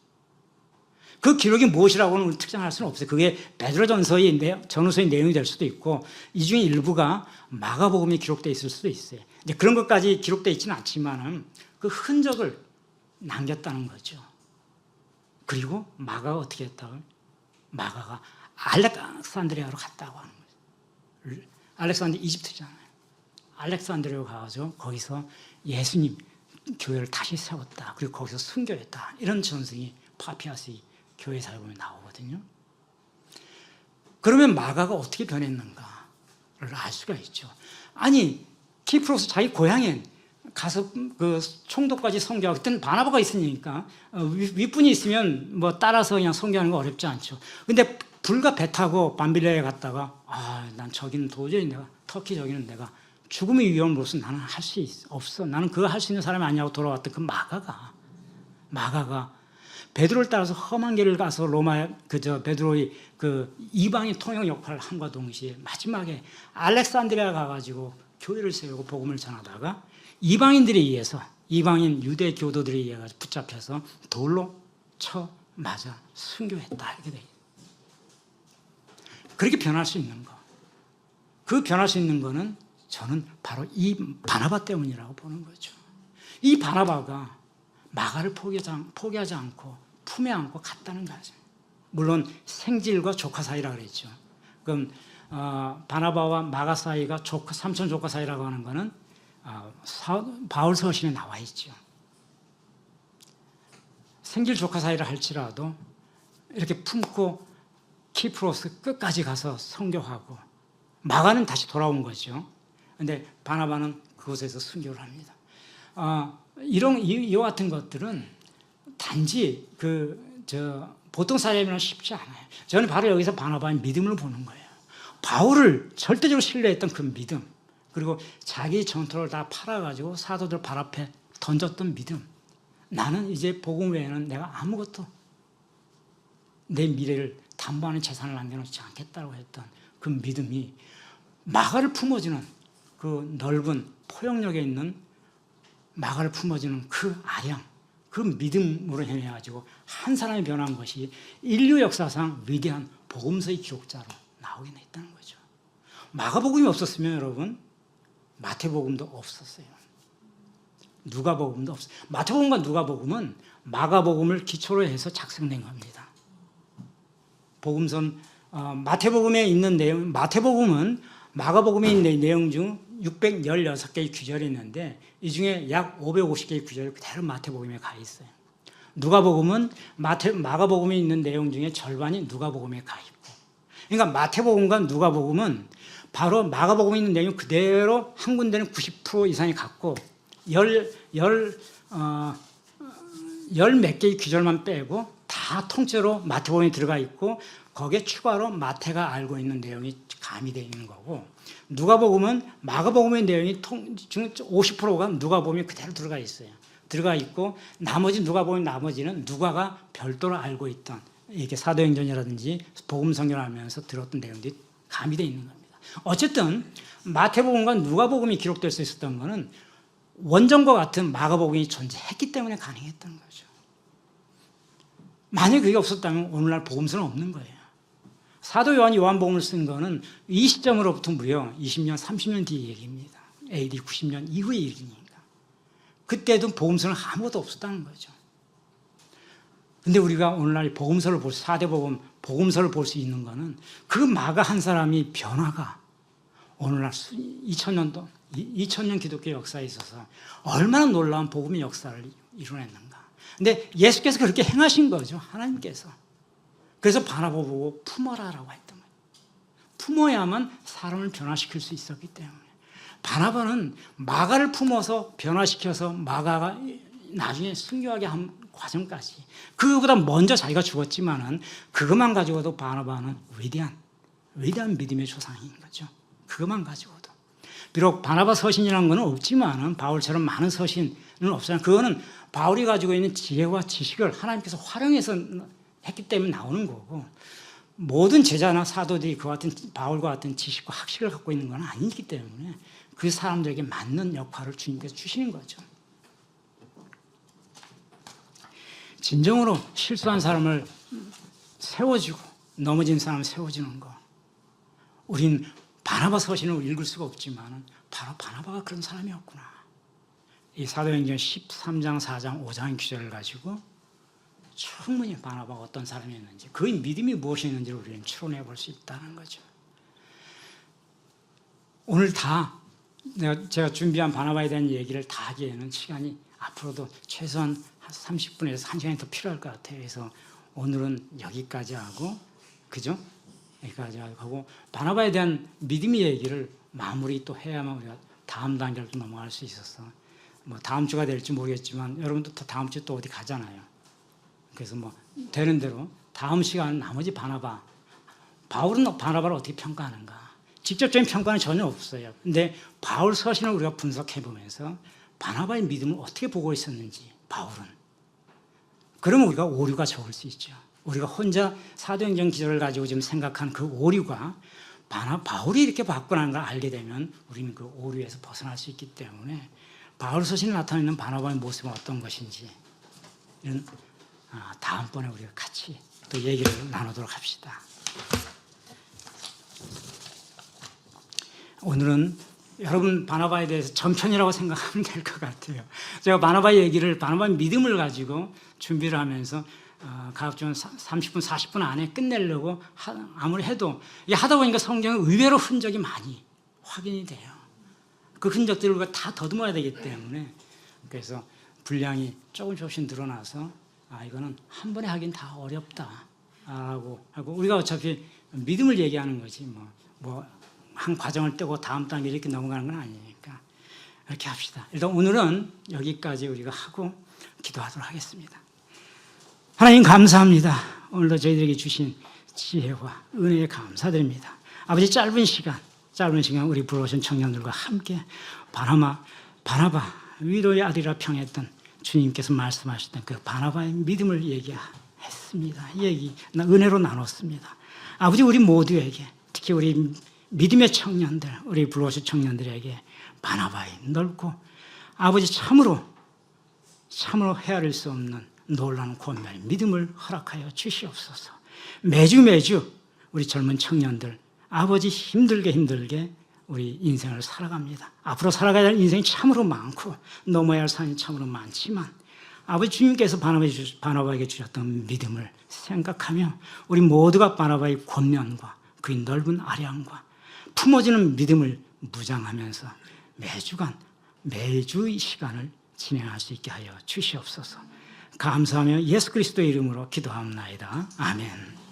그 기록이 무엇이라고는 우리 특정할 수는 없어요. 그게 베드로전서의 전후서의 내용이 될 수도 있고, 이 중에 일부가 마가복음에 기록되어 있을 수도 있어요. 이제 그런 것까지 기록되어 있지는 않지만은 그 흔적을 남겼다는 거죠. 그리고 마가가 어떻게 했다고? 마가가 알렉산드리아로 갔다고 하는 거죠. 알렉산드리아 이집트잖아요. 알렉산드리아로 가서 거기서 예수님 교회를 다시 세웠다. 그리고 거기서 순교했다. 이런 전승이 파피아스의 교회 사역에 나오거든요. 그러면 마가가 어떻게 변했는가를 알 수가 있죠. 아니, 키프로스 자기 고향에 가서 그 총독까지 선교하고, 그때는 바나바가 있으니까 윗분이 있으면 뭐 따라서 그냥 선교하는 거 어렵지 않죠. 근데 불과 배 타고 밤빌레에 갔다가 난 저기는 도저히 내가, 터키 저기는 내가 죽음의 위험으로서 나는 할 수 없어, 나는 그거 할 수 있는 사람이 아니냐고 돌아왔던 그 마가가 베드로를 따라서 험한 길을 가서 로마 베드로의 그 이방인 통역 역할을 함과 동시에 마지막에 알렉산드리아 가가지고 교회를 세우고 복음을 전하다가 이방인들에 의해서 이방인 유대 교도들에 의해 붙잡혀서 돌로 쳐 맞아 순교했다 이렇게 돼요. 그렇게 변할 수 있는 거. 그 변할 수 있는 거는 저는 바로 이 바나바 때문이라고 보는 거죠. 이 바나바가 마가를 포기하지 않고 품에 안고 갔다는 거죠. 물론 생질과 조카 사이라고 그랬죠. 그럼 바나바와 마가 사이가 삼촌 조카 사이라고 하는 거는 바울 서신에 나와 있죠. 생질 조카 사이라 할지라도 이렇게 품고 키프로스 끝까지 가서 선교하고 마가는 다시 돌아온 거죠. 그런데 바나바는 그곳에서 순교를 합니다. 이와 같은 것들은 단지 보통 사람이랑 쉽지 않아요. 저는 바로 여기서 바나바의 믿음을 보는 거예요. 바울을 절대적으로 신뢰했던 그 믿음, 그리고 자기 전투를 다 팔아가지고 사도들 발 앞에 던졌던 믿음. 나는 이제 복음 외에는 내가 아무것도 내 미래를 담보하는 재산을 남겨놓지 않겠다고 했던 그 믿음이 마가를 품어주는 그 넓은 포용력에 있는 마가를 품어주는 그 아량, 그 믿음으로 인해가지고 한 사람이 변한 것이 인류 역사상 위대한 복음서의 기록자로 나오긴 했다는 거죠. 마가복음이 없었으면 여러분 마태복음도 없었어요. 누가복음도 없어요. 마태복음과 누가복음은 마가복음을 기초로 해서 작성된 겁니다. 복음선 마태복음에 있는 내용, 마태복음은 마가복음에 있는 내용 중 616개의 규절이 있는데 이 중에 약 550개의 규절이 그대로 마태복음에 가 있어요. 누가복음은 마가복음에 있는 내용 중에 절반이 누가복음에 가 있고, 그러니까 마태복음과 누가복음은 바로 마가복음에 있는 내용 그대로 한 군데는 90% 이상이 갖고 열 몇 개의 규절만 빼고 다 통째로 마태복음에 들어가 있고 거기에 추가로 마태가 알고 있는 내용이 가미되어 있는 거고, 누가복음은 마가복음의 내용이 50%가 누가복음에 그대로 들어가 있어요. 들어가 있고 나머지는 누가가 별도로 알고 있던 이렇게 사도행전이라든지 복음성경을 하면서 들었던 내용들이 가미되어 있는 겁니다. 어쨌든 마태복음과 누가복음이 기록될 수 있었던 것은 원전과 같은 마가복음이 존재했기 때문에 가능했던 거죠. 만약 그게 없었다면 오늘날 복음서는 없는 거예요. 사도 요한이 요한복음을 쓴 거는 이 시점으로부터 무려 20년, 30년 뒤의 얘기입니다. AD 90년 이후의 얘기니까. 그때도 복음서는 아무것도 없었다는 거죠. 근데 우리가 오늘날 복음서를 볼 수, 4대 복음서를 볼 수 있는 거는 그 마가 한 사람이 변화가 오늘날 2000년 기독교 역사에 있어서 얼마나 놀라운 복음의 역사를 이루어냈는가. 근데 예수께서 그렇게 행하신 거죠. 하나님께서. 그래서 바나바 보고 품어라라고 했던 거예요. 품어야만 사람을 변화시킬 수 있었기 때문에. 바나바는 마가를 품어서 변화시켜서 마가가 나중에 순교하게 한 과정까지, 그거보다 먼저 자기가 죽었지만은 그것만 가지고도 바나바는 위대한 믿음의 조상인 거죠. 그것만 가지고도. 비록 바나바 서신이라는 건 없지만은 바울처럼 많은 서신은 없어요. 그거는 바울이 가지고 있는 지혜와 지식을 하나님께서 활용해서 했기 때문에 나오는 거고, 모든 제자나 사도들이 그와 같은 바울과 같은 지식과 학식을 갖고 있는 건 아니기 때문에 그 사람들에게 맞는 역할을 주님께서 주시는 거죠. 진정으로 실수한 사람을 세워주고 넘어진 사람을 세워주는 거. 우린 바나바 서신을 읽을 수가 없지만 바로 바나바가 그런 사람이었구나. 이 사도행전 13장, 4장, 5장 규절을 가지고 충분히 바나바가 어떤 사람이었는지, 그의 믿음이 무엇이었는지를 우리는 추론해 볼 수 있다는 거죠. 오늘 제가 준비한 바나바에 대한 얘기를 다 하기에는 시간이 앞으로도 최소한 30분에서 1시간이 더 필요할 것 같아요. 그래서 오늘은 여기까지 하고, 그죠? 여기까지 하고, 바나바에 대한 믿음의 얘기를 마무리 또 해야만 우리가 다음 단계로 또 넘어갈 수 있어서, 다음 주가 될지 모르겠지만 여러분도 다음 주에 또 어디 가잖아요. 그래서 되는 대로 다음 시간 나머지 바울은 바나바를 어떻게 평가하는가? 직접적인 평가는 전혀 없어요. 근데 바울 서신을 우리가 분석해 보면서 바나바의 믿음을 어떻게 보고 있었는지, 바울은. 그러면 우리가 오류가 적을 수 있죠. 우리가 혼자 사도행전 기절을 가지고 지금 생각한 그 오류가 바울이 이렇게 바꾸라는 걸 알게 되면 우리는 그 오류에서 벗어날 수 있기 때문에 바울 서신에 나타내는 바나바의 모습은 어떤 것인지 이런 다음번에 우리가 같이 또 얘기를 나누도록 합시다. 오늘은 여러분 바나바에 대해서 전편이라고 생각하면 될 것 같아요. 제가 바나바의 믿음을 가지고 준비를 하면서 가급적 30분, 40분 안에 끝내려고 아무리 해도 이게 하다 보니까 성경은 의외로 흔적이 많이 확인이 돼요. 그 흔적들을 우리가 다 더듬어야 되기 때문에 그래서 분량이 조금씩 늘어나서 이거는 한 번에 하긴 다 어렵다라고 하고 우리가 어차피 믿음을 얘기하는 거지 뭐 한 과정을 떼고 다음 단계 이렇게 넘어가는 건 아니니까 이렇게 합시다. 일단 오늘은 여기까지 우리가 하고 기도하도록 하겠습니다. 하나님 감사합니다. 오늘도 저희들에게 주신 지혜와 은혜에 감사드립니다. 아버지 짧은 시간 우리 불러오신 청년들과 함께 바나바 위로의 아들이라 평했던 주님께서 말씀하셨던 그 바나바의 믿음을 얘기했습니다. 은혜로 나눴습니다. 아버지 우리 모두에게 특히 우리 믿음의 청년들 우리 불러오신 청년들에게 바나바의 넓고 아버지 참으로 헤아릴 수 없는 놀라운 권면의 믿음을 허락하여 주시옵소서. 매주 우리 젊은 청년들 아버지 힘들게 우리 인생을 살아갑니다. 앞으로 살아가야 할 인생이 참으로 많고 넘어야 할 산이 참으로 많지만 아버지 주님께서 바나바에게 주셨던 믿음을 생각하며 우리 모두가 바나바의 권면과 그의 넓은 아량과 품어지는 믿음을 무장하면서 매주 이 시간을 진행할 수 있게 하여 주시옵소서. 감사하며 예수 그리스도의 이름으로 기도합나이다. 아멘.